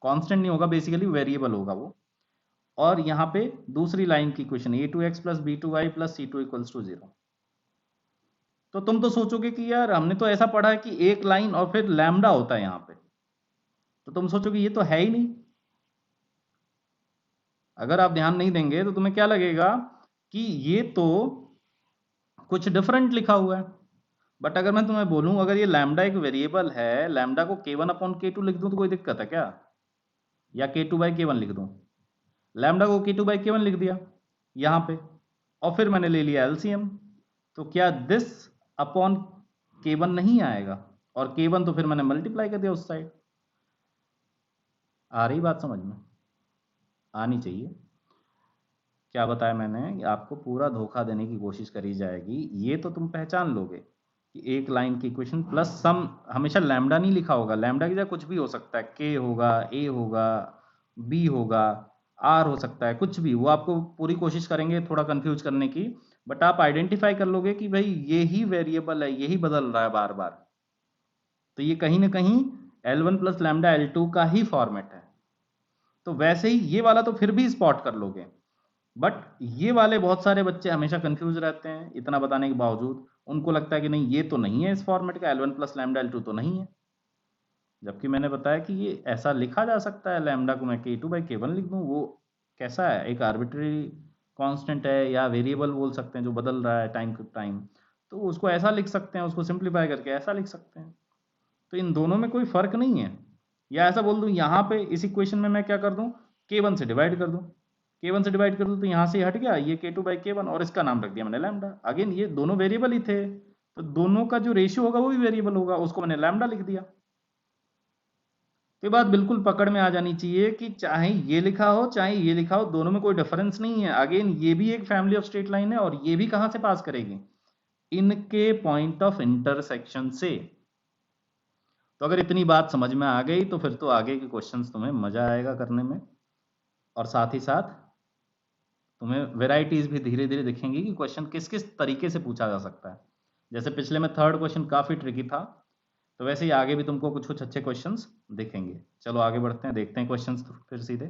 कांस्टेंट नहीं होगा, बेसिकली वेरिएबल होगा वो, और यहाँ पे दूसरी लाइन की equation a2x plus b2y plus c2 equals to 0। तो तुम तो सोचोगे कि यार हमने तो ऐसा पढ़ा है कि एक लाइन और फिर लैम्डा होता है यहाँ पे, तो तुम सोचोगे ये तो है ही नहीं। अगर आप ध्यान नहीं देंगे तो तुम्हें क्या लगेगा कि ये तो कुछ डिफरेंट लिखा हुआ है। बट अगर मैं तुम्हें बोलूं अगर ये लैम्डा एक वेरिएबल है, लैम्डा को k1 अपॉन k2 लिख दूं तो कोई दिक्कत है क्या? या k2 बाई k1 लिख दूं? लैम्डा को k2 बाई k1 लिख दिया यहां पे, और फिर मैंने ले लिया एलसीएम, तो क्या दिस अपॉन k1 नहीं आएगा? और k1 तो फिर मैंने मल्टीप्लाई कर दिया उस साइड। आ रही बात समझ में? आनी चाहिए क्या बताया मैंने, आपको पूरा धोखा देने की कोशिश करी जाएगी। ये तो तुम पहचान लोगे कि एक लाइन की इक्वेशन प्लस सम, हमेशा लैम्डा नहीं लिखा होगा, लैम्डा की जगह कुछ भी हो सकता है, के होगा, ए होगा, बी होगा, आर हो सकता है, कुछ भी। वो आपको पूरी कोशिश करेंगे थोड़ा कंफ्यूज करने की, बट आप आइडेंटिफाई कर लोगे कि भाई ये ही वेरिएबल है, यही बदल रहा है बार बार। तो ये कहीं ना कहीं L1 प्लस लैम्डा L2 का ही फॉर्मेट है। तो वैसे ही ये वाला तो फिर भी स्पॉट कर लोगे, बट ये वाले बहुत सारे बच्चे हमेशा कंफ्यूज रहते हैं इतना बताने के बावजूद। उनको लगता है कि नहीं ये तो नहीं है इस फॉर्मेट का, L1 प्लस लैम्डा L2 तो नहीं है, जबकि मैंने बताया कि ये ऐसा लिखा जा सकता है। लैम्डा को मैं K2 बाई K1 लिख दूं, वो कैसा है, एक आर्बिट्री कांस्टेंट है या वेरिएबल बोल सकते हैं जो बदल रहा है टाइम टू टाइम, तो उसको ऐसा लिख सकते हैं, उसको सिंप्लीफाई करके ऐसा लिख सकते हैं। तो इन दोनों में कोई फर्क नहीं है। या ऐसा बोल दूं, यहाँ पे इस इक्वेशन में मैं क्या कर दूं, K1 से डिवाइड कर दूं, K1 से डिवाइड कर दूं तो यहाँ से हट गया ये K2 बाई K1 और इसका नाम रख दिया मैंने लैम्डा। अगेन ये दोनों वेरिएबल ही थे, तो दोनों का जो रेशियो होगा वो भी वेरिएबल होगा, उसको मैंने लैम्डा लिख दिया। तो बात बिल्कुल पकड़ में आ जानी चाहिए कि चाहे ये लिखा हो चाहे ये लिखा हो, दोनों में कोई डिफरेंस नहीं है। अगेन ये भी एक फैमिली ऑफ स्ट्रेट लाइन है और ये भी कहां से पास करेगी, इनके पॉइंट ऑफ इंटरसेक्शन से। तो अगर इतनी बात समझ में आ गई तो फिर तो आगे के क्वेश्चंस तुम्हें मजा आएगा करने में, और साथ ही साथ तुम्हें वेराइटीज भी धीरे धीरे दिखेंगी कि क्वेश्चन किस किस तरीके से पूछा जा सकता है। जैसे पिछले में थर्ड क्वेश्चन काफी ट्रिकी था, तो वैसे ही आगे भी तुमको कुछ कुछ अच्छे क्वेश्चंस दिखेंगे। चलो आगे बढ़ते हैं, देखते हैं क्वेश्चंस तो फिर सीधे।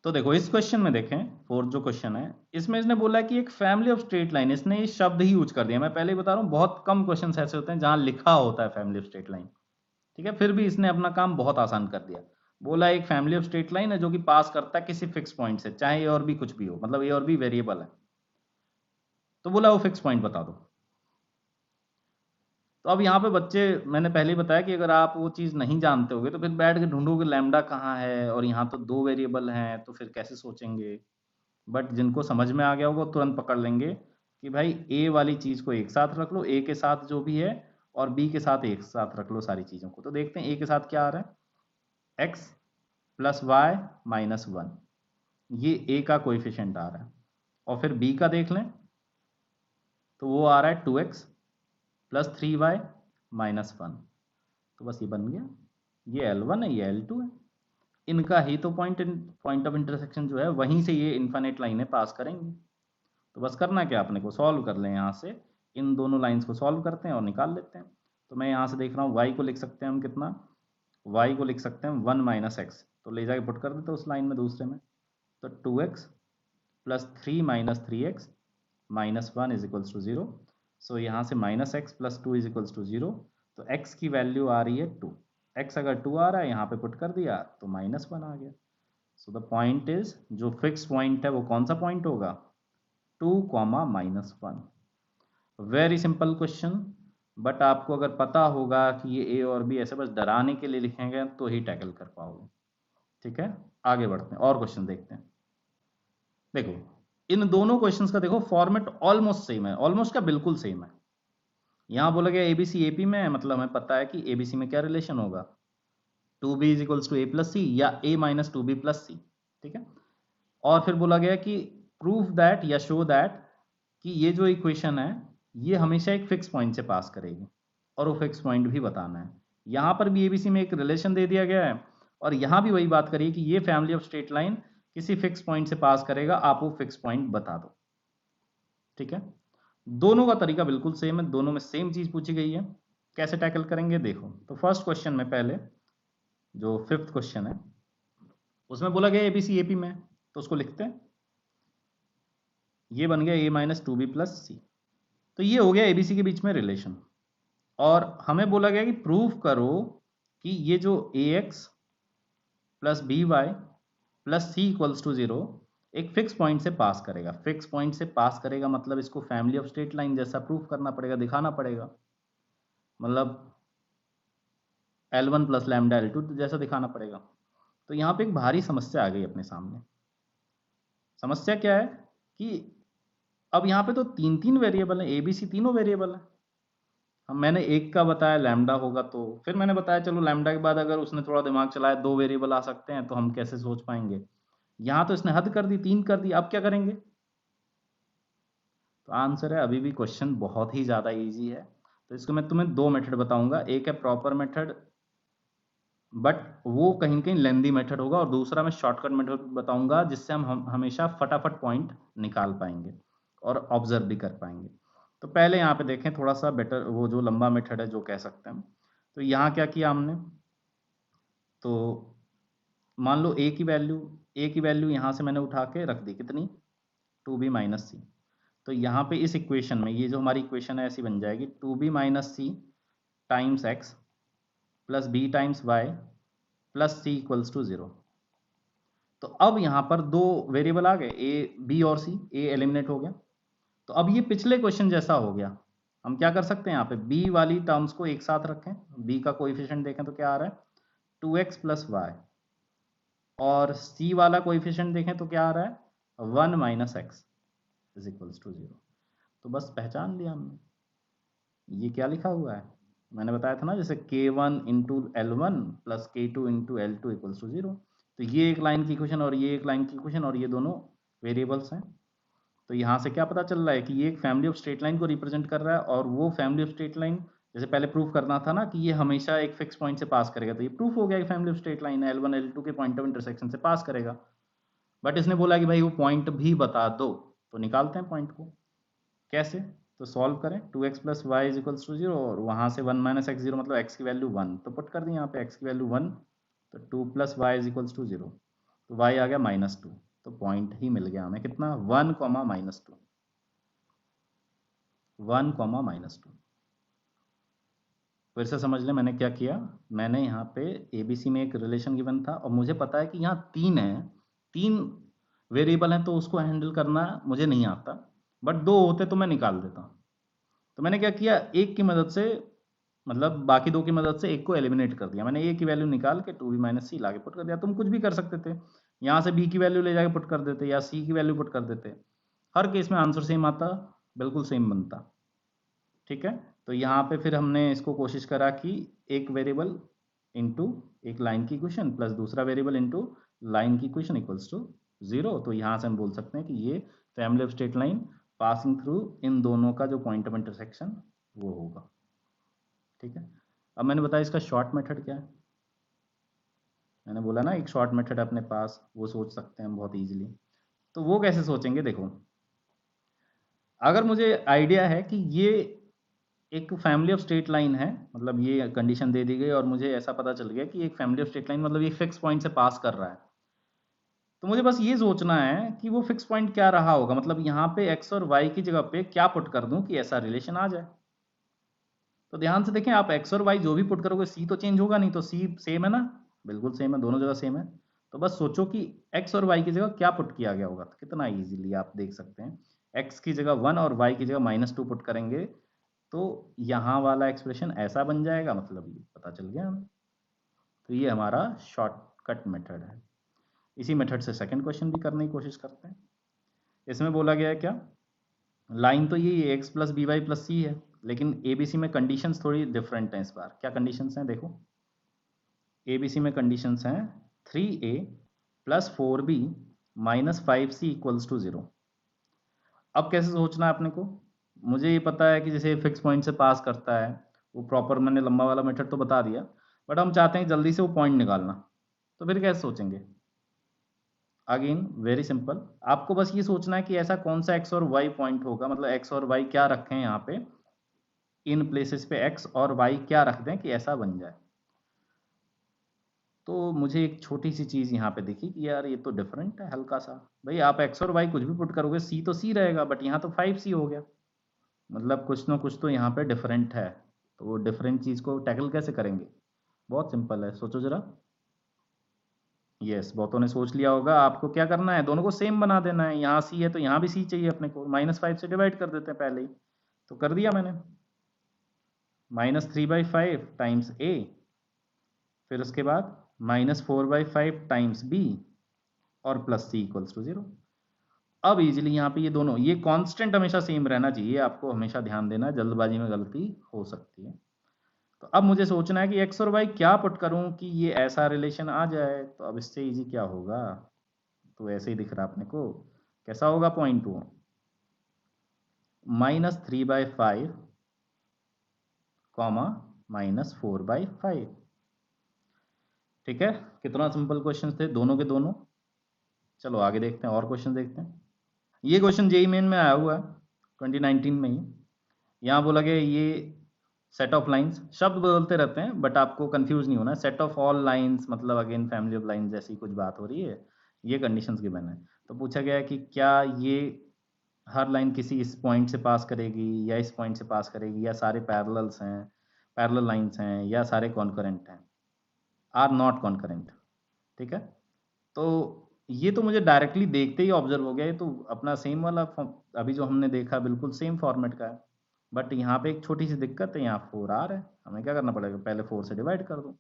तो देखो इस क्वेश्चन में देखें, फोर्थ जो क्वेश्चन है इसमें इसने बोला कि एक फैमिली ऑफ स्ट्रेट लाइन, इसने ये शब्द ही यूज कर दिया। मैं पहले ही बता रहा हूँ बहुत कम क्वेश्चन ऐसे होते हैं जहां लिखा होता है फैमिली ऑफ स्ट्रेट लाइन, ठीक है, फिर भी इसने अपना काम बहुत आसान कर दिया। बोला एक फैमिली ऑफ स्ट्रेट लाइन है जो कि पास करता है किसी फिक्स पॉइंट से, चाहे ए और बी कुछ भी हो, मतलब ए और बी वेरिएबल है, तो बोला वो फिक्स पॉइंट बता दो। तो अब यहाँ पे बच्चे, मैंने पहले ही बताया कि अगर आप वो चीज़ नहीं जानते होगे तो फिर बैठ के ढूंढोगे लैम्डा कहाँ है, और यहाँ तो दो वेरिएबल हैं, तो फिर कैसे सोचेंगे। बट जिनको समझ में आ गया होगा वो तुरंत पकड़ लेंगे कि भाई ए वाली चीज़ को एक साथ रख लो, ए के साथ जो भी है, और बी के साथ एक साथ रख लो सारी चीज़ों को। तो देखते हैं ए के साथ क्या आ रहा है, x plus y minus one, ये ए का कोएफिशिएंट आ रहा है। और फिर बी का देख लें तो वो आ रहा है 2x plus 3y minus one. तो बस ये बन गया, ये L1 है ये L2 है, इनका ही तो पॉइंट ऑफ इंटरसेक्शन जो है वहीं से ये इन्फिनिट लाइनें पास करेंगी। तो बस करना क्या अपने को, सॉल्व कर लें यहाँ से, इन दोनों लाइंस को सॉल्व करते हैं और निकाल लेते हैं। तो मैं यहाँ से देख रहा हूँ y को लिख सकते हैं हम कितना, y को लिख सकते हैं 1 माइनस एक्स, तो ले जाके पुट कर देते हैं उस लाइन में दूसरे में। तो 2x plus 3 minus 3x minus one is equals to 0। So यहाँ से minus x plus two is equals to 0, तो x की वैल्यू आ रही है 2, x अगर 2 आ रहा है यहाँ पे पुट कर दिया तो माइनस वन आ गया। सो द पॉइंट इज, जो फिक्स पॉइंट है वो कौन सा पॉइंट होगा, 2 comma minus one. Very simple question, but आपको अगर पता होगा कि ये ए और बी ऐसे बस डराने के लिए लिखेंगे तो ही टैकल कर पाओगे। ठीक है, आगे बढ़ते हैं और क्वेश्चन देखते हैं। देखो इन दोनों क्वेश्चंस का देखो फॉर्मेट ऑलमोस्ट सेम है, ऑलमोस्ट क्या बिल्कुल सेम है। यहां बोला गया एबीसी एपी में है, मतलब हमें पता है कि एबीसी में क्या रिलेशन होगा, 2b is equals to a plus c या a minus two b plus c, ठीक है। और फिर बोला गया कि प्रूफ दैट या शो दैट कि ये जो इक्वेशन है ये हमेशा एक फिक्स पॉइंट से पास करेगी, और वो फिक्स पॉइंट भी बताना है। यहां पर भी एबीसी में एक रिलेशन दे दिया गया है, और यहां भी वही बात करिए कि ये फैमिली ऑफ स्ट्रेट लाइन किसी फिक्स पॉइंट से पास करेगा, आप वो फिक्स पॉइंट बता दो। ठीक है, दोनों का तरीका बिल्कुल सेम है, दोनों में सेम चीज पूछी गई है। कैसे टैकल करेंगे देखो, तो फर्स्ट क्वेश्चन में पहले जो फिफ्थ क्वेश्चन है उसमें बोला गया एबीसी एपी में, तो उसको लिखते हैं, ये बन गया ए माइनस टू बी प्लस सी। तो ये हो गया एबीसी के बीच में रिलेशन, और हमें बोला गया कि प्रूफ करो कि ये जो a x plus b y plus c equals to 0 एक फिक्स पॉइंट से पास करेगा। फिक्स पॉइंट से पास करेगा मतलब इसको फैमिली ऑफ स्ट्रेट लाइन जैसा प्रूफ करना पड़ेगा, दिखाना पड़ेगा, मतलब L1 प्लस लैम्डा L2 जैसा दिखाना पड़ेगा। तो यहाँ पे एक भारी समस्या आ गई अपने सामने। समस्या क्या है कि अब यहाँ पे तो तीन तीन वेरिएबल है, एबीसी तीनों वेरिएबल है। हम मैंने एक का बताया लैम्डा होगा, तो फिर मैंने बताया चलो लैम्डा के बाद अगर उसने थोड़ा दिमाग चलाया दो वेरिएबल आ सकते हैं, तो हम कैसे सोच पाएंगे। यहाँ तो इसने हद कर दी, तीन कर दी, अब क्या करेंगे, तो आंसर है अभी भी क्वेश्चन बहुत ही ज़्यादा इजी है। तो इसको मैं तुम्हें दो मेथड बताऊंगा, एक है प्रॉपर मेथड बट वो कहीं कहीं लेंदी मेथड होगा, और दूसरा मैं शॉर्टकट मेथड बताऊंगा जिससे हम हमेशा फटाफट पॉइंट निकाल पाएंगे और ऑब्जर्व भी कर पाएंगे। तो पहले यहाँ पे देखें थोड़ा सा बेटर, वो जो लंबा मेथड है जो कह सकते हैं। तो यहाँ क्या किया हमने, तो मान लो ए की वैल्यू यहाँ से मैंने उठा के रख दी कितनी, 2b - c। तो यहाँ पे इस इक्वेशन में ये जो हमारी इक्वेशन है ऐसी बन जाएगी 2b - c times x plus b times y plus c equals to 0। तो अब यहाँ पर दो वेरिएबल आ गए, ए बी और सी, ए एलिमिनेट हो गया। तो अब ये पिछले क्वेश्चन जैसा हो गया। हम क्या कर सकते हैं, यहाँ पे बी वाली टर्म्स को एक साथ रखें, बी का कोएफिशिएंट देखें तो क्या आ रहा है 2x प्लस वाई, और सी वाला कोएफिशिएंट देखें तो क्या आ रहा है 1 minus x is equals to 0। तो बस पहचान लिया हमने, ये क्या लिखा हुआ है, मैंने बताया था ना जैसे k1 into L1 plus k2 into L2 equals to 0। तो ये एक लाइन की इक्वेशन और ये एक लाइन की इक्वेशन, और ये दोनों वेरिएबल्स हैं। तो यहाँ से क्या पता चल रहा है कि ये एक फैमिली ऑफ स्ट्रेट लाइन को रिप्रेजेंट कर रहा है, और वो फैमिली ऑफ स्ट्रेट लाइन जैसे पहले प्रूफ करना था ना कि ये हमेशा एक फिक्स पॉइंट से पास करेगा, तो ये प्रूफ हो गया कि फैमिली ऑफ स्ट्रेट लाइन है, L1 L2 के पॉइंट ऑफ इंटरसेक्शन से पास करेगा। बट इसने बोला कि भाई वो पॉइंट भी बता दो, तो निकालते हैं पॉइंट को। कैसे, तो सॉल्व करें 2x plus y is equals to 0, और वहाँ से 1 माइनस एक्स 0 मतलब x की वैल्यू 1, तो पुट कर दी यहाँ पे x की वैल्यू 1, तो 2 plus y is equals to 0, तो y आ गया -2। तो पॉइंट ही मिल गया हमें कितना 1, -2, 1, -2। फिर से समझ लें मैंने क्या किया, मैंने यहाँ पे ABC में एक रिलेशन गिवन था और मुझे पता है कि यहाँ 3 है, 3 वेरिएबल हैं, तो उसको हैंडल करना मुझे नहीं आता, बट 2 होते तो मैं निकाल देता। तो मैंने क्या किया, एक की मदद से मतलब बाकी 2 की मदद से एक को एलिमिनेट कर दिया। मैंने ए की वैल्यू निकाल के 2b - c लाके पुट कर दिया। तुम कुछ भी कर सकते थे, यहाँ से बी की वैल्यू ले जाके पुट कर देते या सी की वैल्यू पुट कर देते, हर केस में आंसर सेम आता, बिल्कुल सेम बनता। ठीक है, तो यहाँ पे फिर हमने इसको कोशिश करा कि एक वेरिएबल इंटू एक लाइन की इक्वेशन प्लस दूसरा वेरिएबल इंटू लाइन की इक्वेशन इक्वल्स टू 0। तो यहाँ से हम बोल सकते हैं कि ये family of straight line passing through इन दोनों का जो पॉइंट ऑफ इंटरसेक्शन वो होगा। ठीक है, अब मैंने बताया इसका शॉर्ट मेथड क्या है। मैंने बोला ना एक शॉर्ट मेथड अपने पास, वो सोच सकते हैं हम बहुत इजीली। तो वो कैसे सोचेंगे, देखो अगर मुझे आइडिया है कि ये एक फैमिली ऑफ स्ट्रेट लाइन है, मतलब ये कंडीशन दे दी गई और मुझे ऐसा पता चल गया कि एक फैमिली ऑफ स्ट्रेट लाइन मतलब ये फिक्स पॉइंट से पास कर रहा है, तो मुझे बस ये सोचना है कि वो फिक्स पॉइंट क्या रहा होगा, मतलब यहाँ पे x और y की जगह पे क्या पुट कर दूं कि ऐसा रिलेशन आ जाए। तो ध्यान से देखें, आप x और y जो भी पुट करोगे c तो चेंज होगा नहीं, तो c सेम है ना, बिल्कुल सेम है, दोनों जगह सेम है। तो बस सोचो कि x और y की जगह क्या पुट किया गया होगा, तो कितना इजीली आप देख सकते हैं, x की जगह 1 और y की जगह -2 पुट करेंगे तो यहाँ वाला एक्सप्रेशन ऐसा बन जाएगा, मतलब ये पता चल गया हमें। तो ये हमारा शॉर्टकट मेथड है। इसी मेथड से सेकंड क्वेश्चन भी करने की कोशिश करते हैं। इसमें बोला गया है क्या, लाइन तो यही है x plus b y plus c है, लेकिन ABC में कंडीशंस थोड़ी डिफरेंट हैं इस बार। क्या कंडीशंस हैं देखो, ABC में कंडीशंस हैं 3a plus 4b minus 5c equals to 0। अब कैसे सोचना है अपने को, मुझे ये पता है कि जैसे फिक्स पॉइंट से पास करता है, वो प्रॉपर मैंने लंबा वाला मेथड तो बता दिया, बट हम चाहते हैं जल्दी से वो पॉइंट निकालना, तो फिर कैसे सोचेंगे। अगेन वेरी सिंपल, आपको बस ये सोचना है कि ऐसा कौन सा x और y पॉइंट होगा, मतलब x और y क्या रखें यहाँ पे, इन प्लेसेस पे x और y क्या रख दें कि ऐसा बन जाए। तो मुझे एक छोटी सी चीज़ यहाँ पे दिखी कि यार ये तो डिफरेंट है हल्का सा। भाई आप x और y कुछ भी पुट करोगे c तो c रहेगा, बट यहाँ तो 5c हो गया, मतलब कुछ ना कुछ तो यहाँ पे डिफरेंट है। तो वो डिफरेंट चीज़ को टैकल कैसे करेंगे, बहुत सिंपल है, सोचो जरा। यस, बहुतों ने सोच लिया होगा, आपको क्या करना है, दोनों को सेम बना देना है। यहाँ सी है तो यहाँ भी सी चाहिए अपने को, -5 से डिवाइड कर देते हैं पहले ही, तो कर दिया मैंने, -3/5 टाइम्स a, फिर उसके बाद -4/5 टाइम्स b, और प्लस c इक्वल्स टू 0। अब इजीली यहाँ पे ये दोनों, ये कांस्टेंट हमेशा सेम रहना चाहिए, आपको हमेशा ध्यान देना है, जल्दबाजी में गलती हो सकती है। तो अब मुझे सोचना है कि x और y क्या पुट करूं कि ये ऐसा रिलेशन आ जाए। तो अब इससे इजी क्या होगा, तो ऐसे ही दिख रहा है अपने को, कैसा होगा पॉइंट वो, -3/5 कॉमा -4/5। ठीक है, कितना सिंपल क्वेश्चन थे दोनों के दोनों। चलो आगे देखते हैं, और क्वेश्चन देखते हैं। ये क्वेश्चन जेईई मेन में आया हुआ है 2019 में ही। यहाँ बोला गया ये सेट ऑफ लाइंस, शब्द बदलते रहते हैं बट आपको कंफ्यूज नहीं होना। सेट ऑफ ऑल लाइंस मतलब अगेन फैमिली ऑफ लाइंस जैसी कुछ बात हो रही है, ये कंडीशंस गिवन है। तो पूछा गया है कि क्या ये हर लाइन किसी इस पॉइंट से पास करेगी या इस पॉइंट से पास करेगी, या सारे पैरेलल्स हैं, पैरेलल लाइंस हैं, या सारे कॉन्करेंट हैं, आर नॉट कॉन्करेंट। ठीक है, तो ये तो मुझे डायरेक्टली देखते ही ऑब्जर्व हो गया, ये तो अपना सेम वाला अभी जो हमने देखा बिल्कुल सेम फॉर्मेट का है। बट यहाँ पे एक छोटी सी दिक्कत है, यहाँ 4 है, हमें क्या करना पड़ेगा, पहले 4 से डिवाइड कर दो।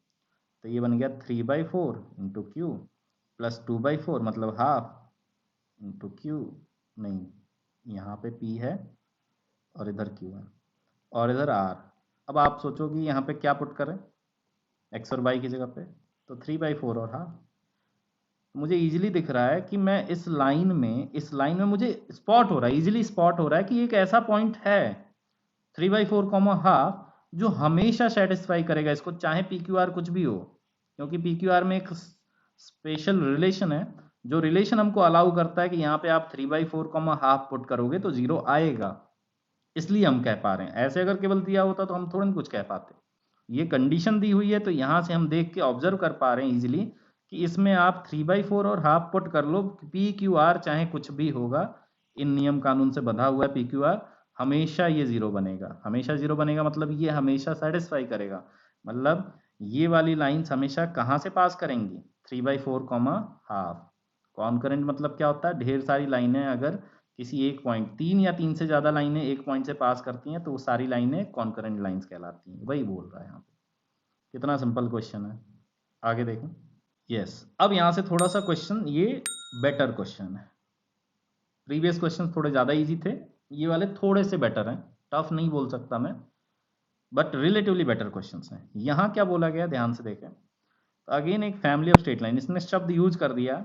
तो ये बन गया 3/4 इंटू क्यू प्लस 2/4 मतलब हाफ इंटू क्यू। नहीं, यहाँ पे पी है और इधर क्यू है और इधर आर। अब आप सोचो कि यहाँ पे क्या पुट करें एक्स और वाई की जगह पे, तो 3/4 और हाफ। मुझे इजीली दिख रहा है कि मैं इस लाइन में मुझे स्पॉट हो रहा है, इजीली स्पॉट हो रहा है कि एक ऐसा पॉइंट है 3/4 कॉमा हाफ जो हमेशा सेटिस्फाई करेगा इसको, चाहे पी क्यू आर कुछ भी हो। क्योंकि पी क्यू आर में एक स्पेशल रिलेशन है, जो रिलेशन हमको अलाउ करता है कि यहाँ पे आप 3/4 कॉमा हाफ पुट करोगे तो 0 आएगा, इसलिए हम कह पा रहे हैं। ऐसे अगर केवल दिया होता तो हम थोड़ा कुछ कह पाते। ये कंडीशन दी हुई है तो यहाँ से हम देख के ऑब्जर्व कर पा रहे हैं इजीली कि इसमें आप 3/4 और हाफ पुट कर लो, पी क्यू आर चाहे कुछ भी होगा, इन नियम कानून से बंधा हुआ है पी क्यू आर, हमेशा ये 0 बनेगा। हमेशा 0 बनेगा मतलब ये हमेशा सेटिस्फाई करेगा। मतलब ये वाली लाइंस हमेशा कहाँ से पास करेंगी, 3/4 कॉमा हाफ। कॉन्करेंट मतलब क्या होता है, ढेर सारी लाइनें अगर किसी एक पॉइंट, 3 या 3 से ज़्यादा लाइनें एक पॉइंट से पास करती हैं तो वो सारी लाइनें कॉन्करेंट लाइंस कहलाती हैं। वही बोल रहा है यहाँ पे। कितना सिंपल क्वेश्चन है, आगे देखें। यस, अब यहाँ से थोड़ा सा क्वेश्चन ये बेटर क्वेश्चन है। प्रीवियस क्वेश्चन थोड़े ज़्यादा इजी थे, ये वाले थोड़े से बेटर हैं। टफ नहीं बोल सकता मैं, बट रिलेटिवली बेटर क्वेश्चन हैं। यहाँ क्या बोला गया ध्यान से देखें। तो अगेन एक फैमिली ऑफ स्ट्रेट लाइन, इसने शब्द यूज कर दिया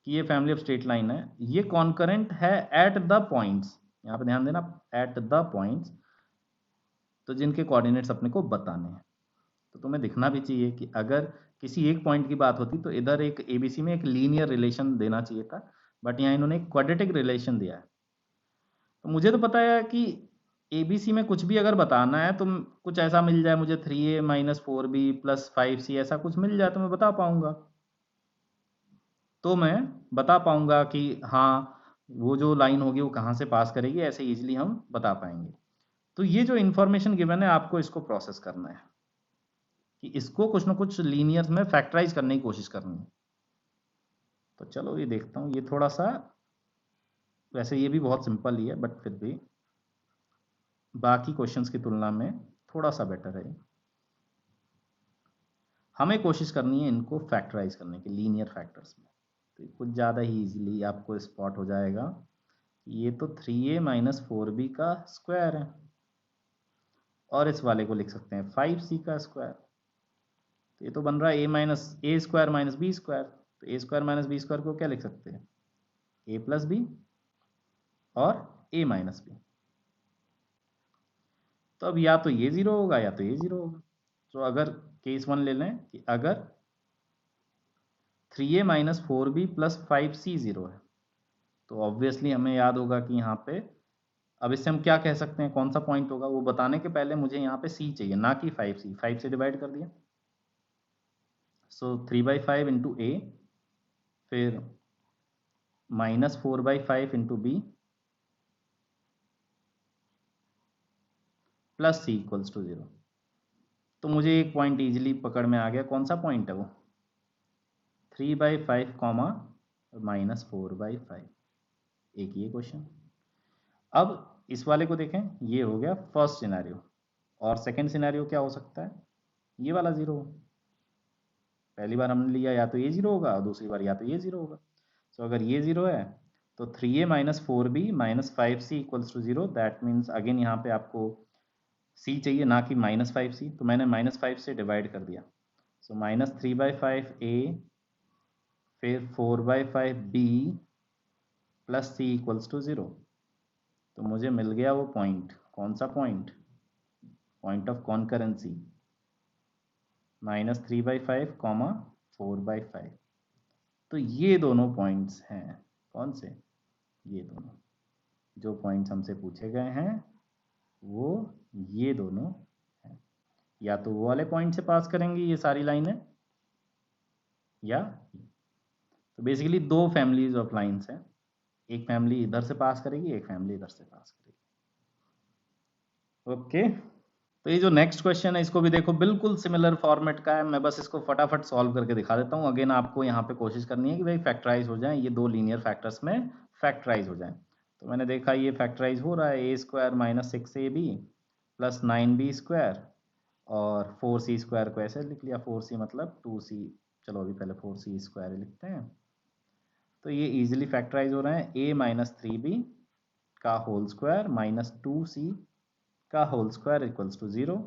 कि ये फैमिली ऑफ स्ट्रेट लाइन है, ये कॉन्करेंट है एट द पॉइंट्स। यहाँ पे ध्यान देना, एट द पॉइंट्स, तो जिनके कोऑर्डिनेट्स अपने को बताने हैं। तो तुम्हें दिखना भी चाहिए कि अगर किसी एक पॉइंट की बात होती तो इधर एक एबीसी में एक लीनियर रिलेशन देना चाहिए था, बट यहाँ इन्होंने एक क्वाड्रेटिक रिलेशन दिया है। तो मुझे तो पता है कि एबीसी में कुछ भी अगर बताना है तो कुछ ऐसा मिल जाए मुझे, 3a - 4b + 5c ऐसा कुछ मिल जाए तो मैं बता पाऊंगा। तो मैं बता पाऊंगा कि हाँ वो जो लाइन होगी वो कहाँ से पास करेगी, ऐसे इजीली हम बता पाएंगे। तो ये जो इन्फॉर्मेशन गिवन है आपको इसको प्रोसेस करना है कि इसको कुछ ना कुछ लीनियर में फैक्टराइज करने की कोशिश करनी है। तो चलो ये देखता हूँ, ये थोड़ा सा, वैसे ये भी बहुत सिंपल ही है बट फिर भी बाकी क्वेश्चंस की तुलना में थोड़ा सा बेटर है। हमें कोशिश करनी है इनको फैक्टराइज करने की लीनियर फैक्टर्स में, तो कुछ ज़्यादा ही इजीली आपको स्पॉट हो जाएगा। ये तो 3a - 4b का स्क्वायर है, और इस वाले को लिख सकते हैं 5c का स्क्वायर। तो ये तो बन रहा है a स्क्वायर - b स्क्वायर। तो a स्क्वायर - b स्क्वायर को क्या लिख सकते हैं, a + b और a - b। तो अब या तो ये 0 होगा या तो ये 0 होगा। तो अगर केस 1 ले लें कि अगर 3a - 4b + 5c 0 है, तो ऑब्वियसली हमें याद होगा कि यहाँ पे, अब इससे हम क्या कह सकते हैं, कौन सा पॉइंट होगा वो बताने के पहले मुझे यहाँ पे c चाहिए, ना कि 5c। 5 से डिवाइड कर दिया, सो 3/5 इंटू a, फिर -4/5 into b plus c equals to 0। तो मुझे एक पॉइंट इजीली पकड़ में आ गया, कौन सा पॉइंट है वो, 3/5 कॉमा -4/5। एक ये क्वेश्चन। अब इस वाले को देखें, ये हो गया फर्स्ट सिनेरियो, और सेकंड सिनेरियो क्या हो सकता है, ये वाला 0। पहली बार हमने लिया या तो ये 0 होगा और दूसरी बार या तो ये 0 होगा। तो अगर ये 0 है तो 3a - 4b - 5c equals to 0। That means again यहाँ पे आपको c चाहिए ना कि -5c, तो मैंने -5 से डिवाइड कर दिया। सो -3/5a फिर 4/5b plus c equals to 0। तो मुझे मिल गया वो पॉइंट, कौन सा पॉइंट, पॉइंट ऑफ कॉन्करेंसी, -3/5, 4/5। तो ये दोनों पॉइंट्स हैं, कौन से, ये दोनों जो पॉइंट्स हमसे पूछे गए हैं वो ये दोनों हैं। या तो वो वाले पॉइंट से पास करेंगे ये सारी लाइनें, या तो बेसिकली दो फैमिलीज ऑफ लाइंस हैं, एक फैमिली इधर से पास करेगी, एक फैमिली इधर से पास करेगी। ओके, तो ये जो नेक्स्ट क्वेश्चन है इसको भी देखो, बिल्कुल सिमिलर फॉर्मेट का है, मैं बस इसको फटाफट सॉल्व करके दिखा देता हूँ। अगेन आपको यहाँ पे कोशिश करनी है कि भाई फैक्टराइज हो जाए, ये दो लीनियर फैक्टर्स में फैक्टराइज हो जाए। तो मैंने देखा ये फैक्टराइज हो रहा है, a² - 6ab + 9b² और 4c² को ऐसे लिख लिया, 4c मतलब 2c, चलो अभी पहले 4c² लिखते हैं। तो ये इजीली फैक्टराइज हो रहे हैं, a - 3b का होल स्क्वायर -2c का होल स्क्वायर इक्वल्स टू 0।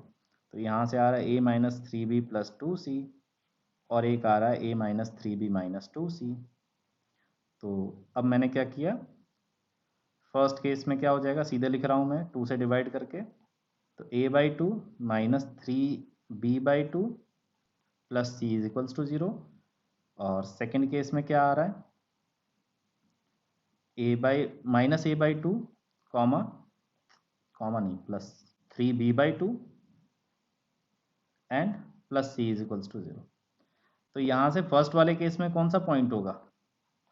तो यहाँ से आ रहा है a - 3b + 2c और एक आ रहा है a - 3b - 2c। तो अब मैंने क्या किया, फर्स्ट केस में क्या हो जाएगा, सीधे लिख रहा हूँ मैं 2 से डिवाइड करके, तो a/2 - 3b/2 + c = 0। और सेकेंड केस में क्या आ रहा है, -a/2 कॉमा नहीं प्लस 3b/2 एंड + c = 0। तो यहाँ से फर्स्ट वाले केस में कौन सा पॉइंट होगा,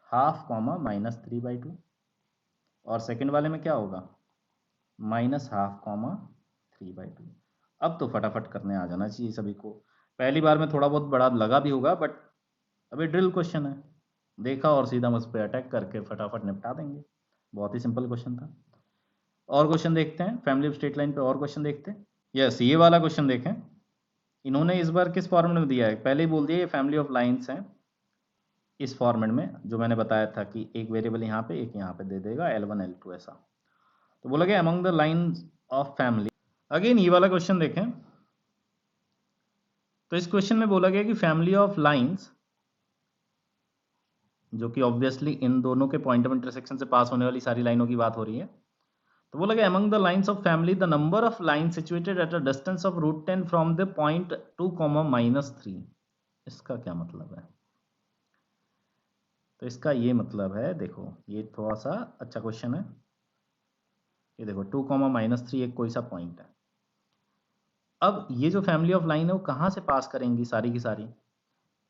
½ -3/2, और सेकंड वाले में क्या होगा, -½ 3/2। अब तो फटाफट करने आ जाना चाहिए सभी को। पहली बार में थोड़ा बहुत बड़ा लगा भी होगा, बट अभी ड्रिल क्वेश्चन है, देखा और सीधा मुझ पर अटैक करके फटाफट निपटा देंगे। बहुत ही सिंपल क्वेश्चन था। और क्वेश्चन देखते हैं, फैमिली ऑफ स्ट्रेट लाइन पे और क्वेश्चन देखते हैं। यस, ये वाला क्वेश्चन देखें, इन्होंने इस बार किस फॉर्मेट में दिया है, पहले ही बोल दिया ये फैमिली ऑफ लाइन्स हैं इस फॉर्मेट में, जो मैंने बताया था कि एक वेरिएबल यहाँ पे एक यहाँ पे दे देगा, L1 L2 ऐसा। तो बोला गया among the lines of family. Again ये वाला क्वेश्चन देखें, तो इस क्वेश्चन में बोला गया कि फैमिली ऑफ लाइन्स, जो कि ऑब्वियसली इन दोनों के पॉइंट ऑफ इंटरसेक्शन से पास होने वाली सारी लाइनों की बात हो रही है। तो बोला गया among the lines of family the number of line situated at a distance of √10 from the point 2, -3। इसका क्या मतलब है, तो इसका ये मतलब है, देखो ये थोड़ा सा अच्छा क्वेश्चन है। ये देखो 2, -3 एक कोई सा पॉइंट है। अब ये जो फैमिली ऑफ लाइन है वो कहाँ से पास करेंगी सारी की सारी,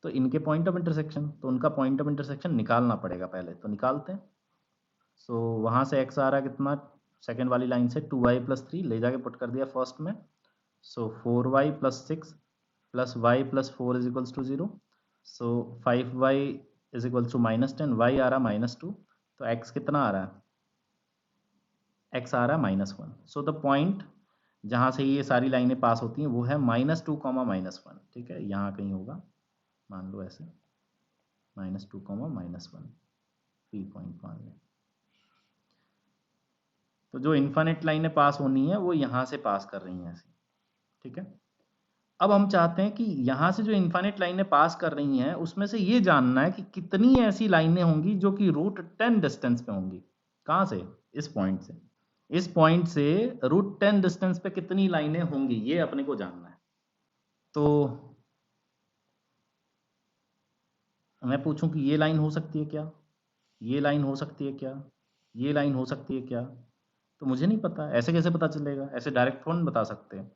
तो इनके पॉइंट ऑफ इंटरसेक्शन, तो उनका पॉइंट ऑफ इंटरसेक्शन निकालना पड़ेगा पहले, तो निकालते हैं। सो वहाँ से x आ रहा है कितना, सेकेंड वाली लाइन से 2y + 3 ले जाके पुट कर दिया फर्स्ट में। सो 4y + 6 + y + 4 = 0। सो 5y = -10, y आ रहा -2, तो x कितना आ रहा है, x आ रहा है -1। सो द पॉइंट जहाँ से ये सारी लाइनें पास होती हैं वो है -2, -1, ठीक है, यहाँ कहीं होगा, मान लो ऐसे -2, -1 पी पॉइंट मान लें। तो जो इन्फिनिट लाइनें पास होनी है वो यहाँ से पास कर रही हैं ऐसे, ठीक है। अब हम चाहते हैं कि यहाँ से जो इन्फिनिट लाइनें पास कर रही हैं उसमें से ये जानना है कि कितनी ऐसी लाइनें होंगी जो कि √10 डिस्टेंस पे होंगी। कहाँ से, इस पॉइंट से, इस पॉइंट से √10 डिस्टेंस पे कितनी लाइनें होंगी, ये अपने को जानना है। तो मैं पूछूं कि ये लाइन हो सकती है क्या, ये लाइन हो सकती है क्या, ये लाइन हो सकती है क्या, तो मुझे नहीं पता, ऐसे कैसे पता चलेगा, ऐसे डायरेक्ट फोन बता सकते हैं।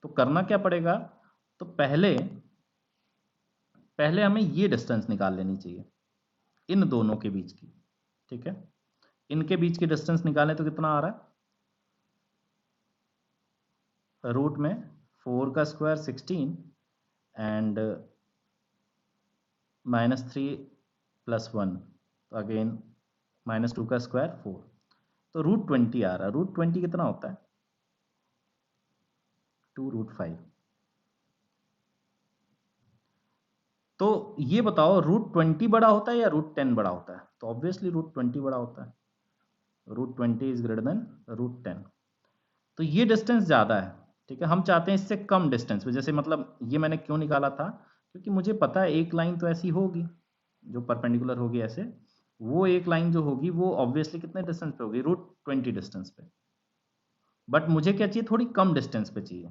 तो करना क्या पड़ेगा, तो पहले हमें ये डिस्टेंस निकाल लेनी चाहिए इन दोनों के बीच की, ठीक है। इनके बीच की डिस्टेंस निकालें तो कितना आ रहा है, रूट में 4 का स्क्वायर 16 एंड -3 + 1, तो अगेन -2 का स्क्वायर 4, तो √20 आ रहा है। √20 कितना होता है, 2√5। तो ये बताओ √20 बड़ा होता है या √10 बड़ा होता है, तो ऑब्वियसली √20 बड़ा होता है, √20 इज ग्रेटर देन √10। तो ये डिस्टेंस ज़्यादा है, ठीक है। हम चाहते हैं इससे कम डिस्टेंस पे, जैसे मतलब ये मैंने क्यों निकाला था, क्योंकि मुझे पता है एक लाइन तो ऐसी होगी जो परपेंडिकुलर होगी ऐसे, वो एक लाइन जो होगी वो ऑब्वियसली कितने डिस्टेंस पे होगी, √20 डिस्टेंस पे। बट मुझे क्या चाहिए, थोड़ी कम डिस्टेंस पे चाहिए।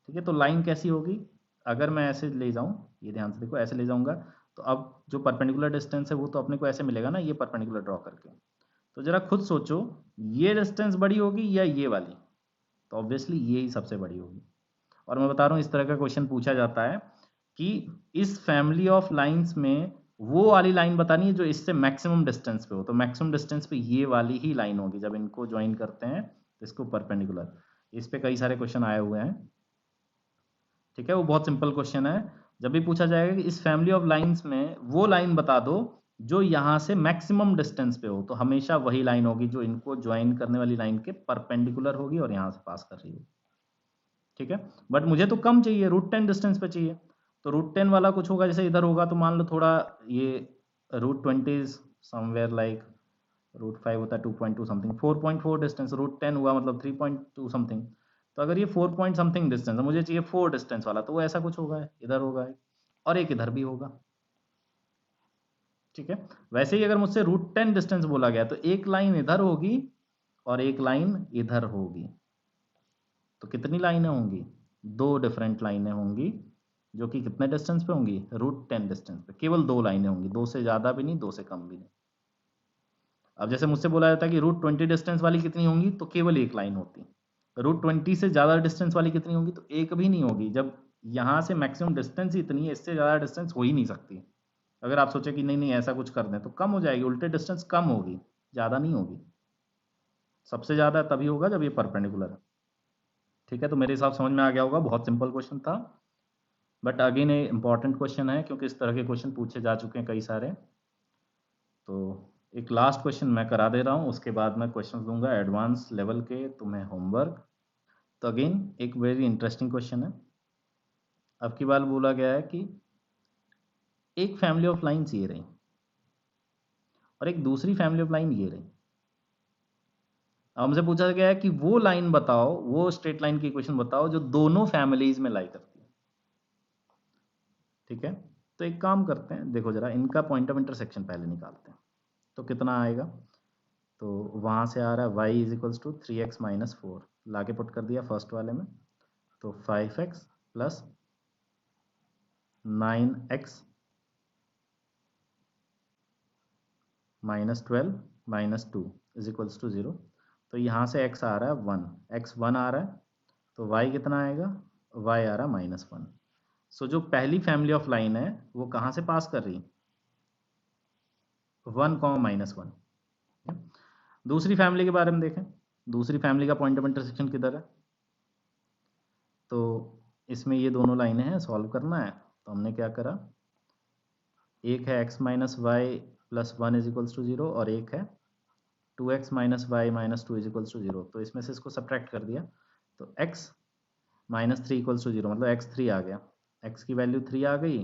ठीक है, तो लाइन कैसी होगी, अगर मैं ऐसे ले जाऊं, ये ध्यान से देखो, ऐसे ले जाऊंगा तो अब जो परपेंडिकुलर डिस्टेंस है वो तो अपने को ऐसे मिलेगा ना, ये परपेंडिकुलर ड्रॉ करके। तो जरा खुद सोचो, ये डिस्टेंस बड़ी होगी या ये वाली, तो ऑब्वियसली ये ही सबसे बड़ी होगी। और मैं बता रहा हूँ इस तरह का क्वेश्चन पूछा जाता है कि इस फैमिली ऑफ लाइंस में वो वाली लाइन बतानी है जो इससे मैक्सिमम डिस्टेंस पे हो, तो मैक्सिमम डिस्टेंस पे ये वाली ही लाइन होगी। जब इनको ज्वाइन करते हैं तो इसको परपेंडिकुलर, इस पे कई सारे क्वेश्चन आए हुए हैं। ठीक है, वो बहुत सिंपल क्वेश्चन है। जब भी पूछा जाएगा कि इस फैमिली ऑफ लाइंस में वो लाइन बता दो जो यहाँ से मैक्सिमम डिस्टेंस पे हो, तो हमेशा वही लाइन होगी जो इनको ज्वाइन करने वाली लाइन के परपेंडिकुलर होगी और यहाँ से पास कर रही होगी। ठीक है, बट मुझे तो कम चाहिए, √10 डिस्टेंस पे चाहिए। तो √10 वाला कुछ होगा, जैसे इधर होगा तो मान लो थोड़ा ये √20 समवेयर लाइक √5 होता है 2.2 समथिंग, 4.4 डिस्टेंस, √10 हुआ मतलब 3.2 समथिंग। तो अगर ये 4 पॉइंट समथिंग डिस्टेंस है, मुझे चाहिए 4 डिस्टेंस वाला, तो वो ऐसा कुछ होगा, इधर होगा और एक इधर भी होगा। ठीक है, वैसे ही अगर मुझसे √10 डिस्टेंस बोला गया तो एक लाइन इधर होगी और एक लाइन इधर होगी, तो कितनी लाइनें होंगी, 2 डिफरेंट लाइनें होंगी जो कि कितने डिस्टेंस पे होंगी, √10 डिस्टेंस पे। केवल 2 लाइनें होंगी, 2 से ज़्यादा भी नहीं, 2 से कम भी नहीं। अब जैसे मुझसे बोला जाता है कि √20 डिस्टेंस वाली कितनी होंगी, तो केवल एक लाइन होती। √20 से ज़्यादा डिस्टेंस वाली कितनी होंगी, तो एक भी नहीं होगी। जब यहाँ से मैक्सिमम डिस्टेंस ही इतनी है, इससे ज़्यादा डिस्टेंस हो ही नहीं सकती। अगर आप सोचे कि नहीं नहीं ऐसा कुछ कर दें तो कम हो जाएगी, उल्टे डिस्टेंस कम होगी, ज़्यादा नहीं होगी। सबसे ज़्यादा तभी होगा जब ये परपेंडिकुलर है। ठीक है, तो मेरे हिसाब समझ में आ गया होगा, बहुत सिंपल क्वेश्चन था। बट अगेन ये इंपॉर्टेंट क्वेश्चन है क्योंकि इस तरह के क्वेश्चन पूछे जा चुके हैं कई सारे। तो एक लास्ट क्वेश्चन मैं करा दे रहा हूँ, उसके बाद मैं क्वेश्चन दूंगा एडवांस लेवल के तुम्हें होमवर्क। तो अगेन एक वेरी इंटरेस्टिंग क्वेश्चन है। अब की बार बोला गया है कि एक फैमिली ऑफ लाइन्स ये रही और एक दूसरी फैमिली ऑफ लाइन ये रही। अब हमसे पूछा गया है कि वो लाइन बताओ, वो स्ट्रेट लाइन की इक्वेशन बताओ जो दोनों फैमिलीज में लाई करती है। ठीक है, तो एक काम करते हैं, देखो जरा इनका पॉइंट ऑफ इंटरसेक्शन पहले निकालते हैं। तो कितना आएगा, तो वहाँ से आ रहा है y is equals to 3x minus 4, ला के पुट कर दिया फर्स्ट वाले में, तो 5x plus 9x minus 12 minus 2 is equals to 0। तो यहाँ से x आ रहा है 1, x 1 आ रहा है, तो y कितना आएगा, y आ रहा है -1। सो जो पहली फैमिली ऑफ लाइन है वो कहाँ से पास कर रही, 1, -1। दूसरी फैमिली के बारे में देखें, दूसरी फैमिली का पॉइंट ऑफ इंटरसेक्शन किधर है, तो इसमें ये दोनों लाइनें हैं, सॉल्व करना है। तो हमने क्या करा, एक है x minus y plus 1 is equals to 0 और एक है 2x minus y minus 2 is equals to 0। तो इसमें से इसको सब्ट्रैक्ट कर दिया, तो x माइनस 3 इक्वल्स टू 0, मतलब x3 आ गया, x की वैल्यू 3 आ गई,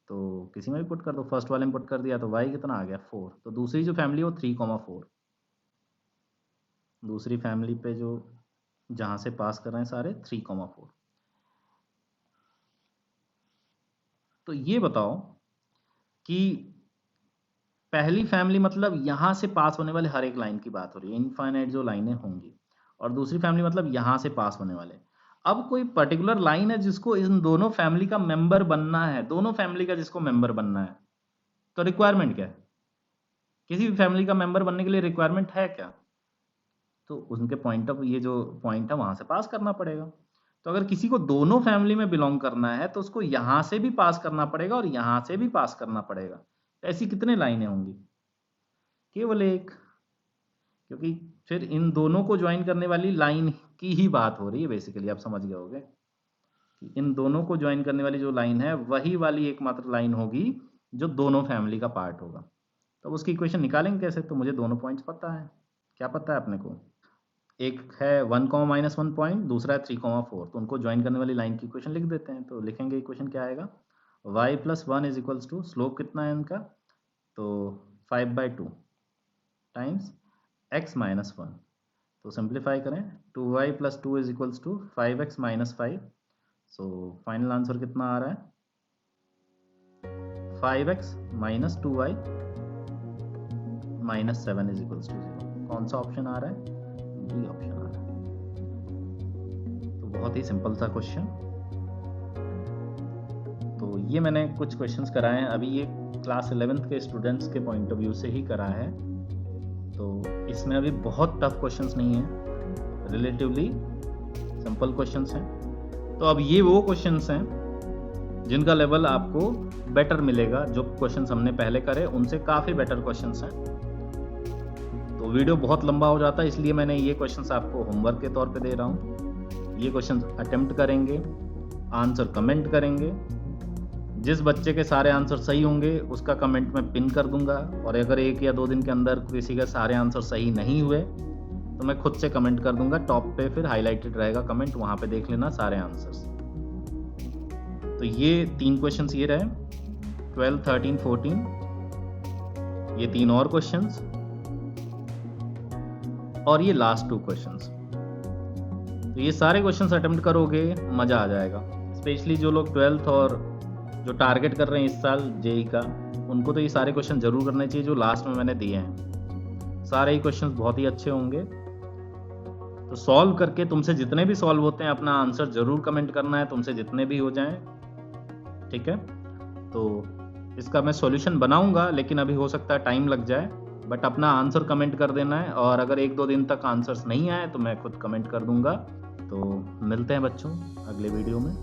तो किसी में भी पुट कर दो, फर्स्ट वाले में पुट कर दिया तो y कितना आ गया 4। तो दूसरी जो फैमिली है वो 3, 4, दूसरी फैमिली पे जो जहाँ से पास कर रहे हैं सारे 3, 4। तो ये बताओ कि पहली फैमिली मतलब यहाँ से पास होने वाले हर एक लाइन की बात हो रही है, इनफाइनाइट जो लाइनें होंगी, और दूसरी फैमिली मतलब यहाँ से पास होने वाले। अब कोई पर्टिकुलर लाइन है जिसको इन दोनों फैमिली का मेंबर बनना है, दोनों फैमिली का जिसको मेंबर बनना है, तो रिक्वायरमेंट क्या है, किसी भी फैमिली का मेंबर बनने के लिए रिक्वायरमेंट है क्या, तो उनके पॉइंट ऑफ, ये जो पॉइंट है वहां से पास करना पड़ेगा। तो अगर किसी को दोनों फैमिली में बिलोंग करना है तो उसको यहां से भी पास करना पड़ेगा और यहां से भी पास करना पड़ेगा। तो ऐसी कितने लाइनें होंगी, केवल एक, क्योंकि फिर इन दोनों को ज्वाइन करने वाली लाइन की ही बात हो रही है बेसिकली। आप समझ गए होगे कि इन दोनों को ज्वाइन करने वाली जो लाइन है वही वाली एकमात्र लाइन होगी जो दोनों फैमिली का पार्ट होगा। तो उसकी इक्वेशन निकालेंगे कैसे, तो मुझे दोनों पॉइंट्स पता है। क्या पता है अपने को, एक है 1, -1 पॉइंट, दूसरा है 3, 4, तो उनको ज्वाइन करने वाली लाइन की इक्वेशन लिख देते हैं। तो लिखेंगे इक्वेशन क्या आएगा, y plus 1 is equals to, slope कितना है इनका, तो 5/2 टाइम्स x माइनस 1। तो सिंप्लीफाई करें, 2y plus 2 is equals to 5x minus 5। So final answer कितना आ रहा है, 5x माइनस 2y -7 = 0। कौन सा ऑप्शन आ रहा है? डी ऑप्शन आ रहा है। तो बहुत ही सिंपल सा क्वेश्चन। तो ये मैंने कुछ क्वेश्चंस कराए हैं, अभी ये क्लास 11th के स्टूडेंट्स के पॉइंट ऑफ व्यू से ही करा है, तो इसमें अभी बहुत टफ क्वेश्चंस नहीं है, रिलेटिवली सिंपल क्वेश्चंस हैं। तो अब ये वो क्वेश्चंस हैं जिनका लेवल आपको बेटर मिलेगा, जो क्वेश्चंस हमने पहले करे उनसे काफ़ी बेटर क्वेश्चंस हैं। तो वीडियो बहुत लंबा हो जाता है, इसलिए मैंने ये क्वेश्चंस आपको होमवर्क के तौर पे दे रहा हूँ। ये क्वेश्चंस अटेम्प्ट करेंगे, आंसर कमेंट करेंगे। जिस बच्चे के सारे आंसर सही होंगे उसका कमेंट मैं पिन कर दूंगा, और अगर 1 या 2 दिन के अंदर किसी के सारे आंसर सही नहीं हुए तो मैं खुद से कमेंट कर दूंगा, टॉप पे फिर हाईलाइटेड रहेगा कमेंट, वहाँ पे देख लेना सारे आंसर्स। तो ये 3 क्वेश्चंस ये रहे, 12, 13, 14, ये 3 और क्वेश्चंस, और ये लास्ट 2 क्वेश्चंस। तो ये सारे क्वेश्चंस अटेम्प्ट करोगे, मज़ा आ जाएगा। स्पेशली जो लोग 12th और जो टारगेट कर रहे हैं इस साल जेई का, उनको तो ये सारे क्वेश्चन जरूर करने चाहिए जो लास्ट में मैंने दिए हैं। सारे ही क्वेश्चंस बहुत ही अच्छे होंगे। तो सॉल्व करके, तुमसे जितने भी सॉल्व होते हैं अपना आंसर जरूर कमेंट करना है, तुमसे जितने भी हो जाएं, ठीक है। तो इसका मैं सॉल्यूशन बनाऊंगा, लेकिन अभी हो सकता है टाइम लग जाए, बट अपना आंसर कमेंट कर देना है, और अगर 1-2 दिन तक आंसर्स नहीं आए तो मैं खुद कमेंट कर दूंगा। तो मिलते हैं बच्चों अगले वीडियो में।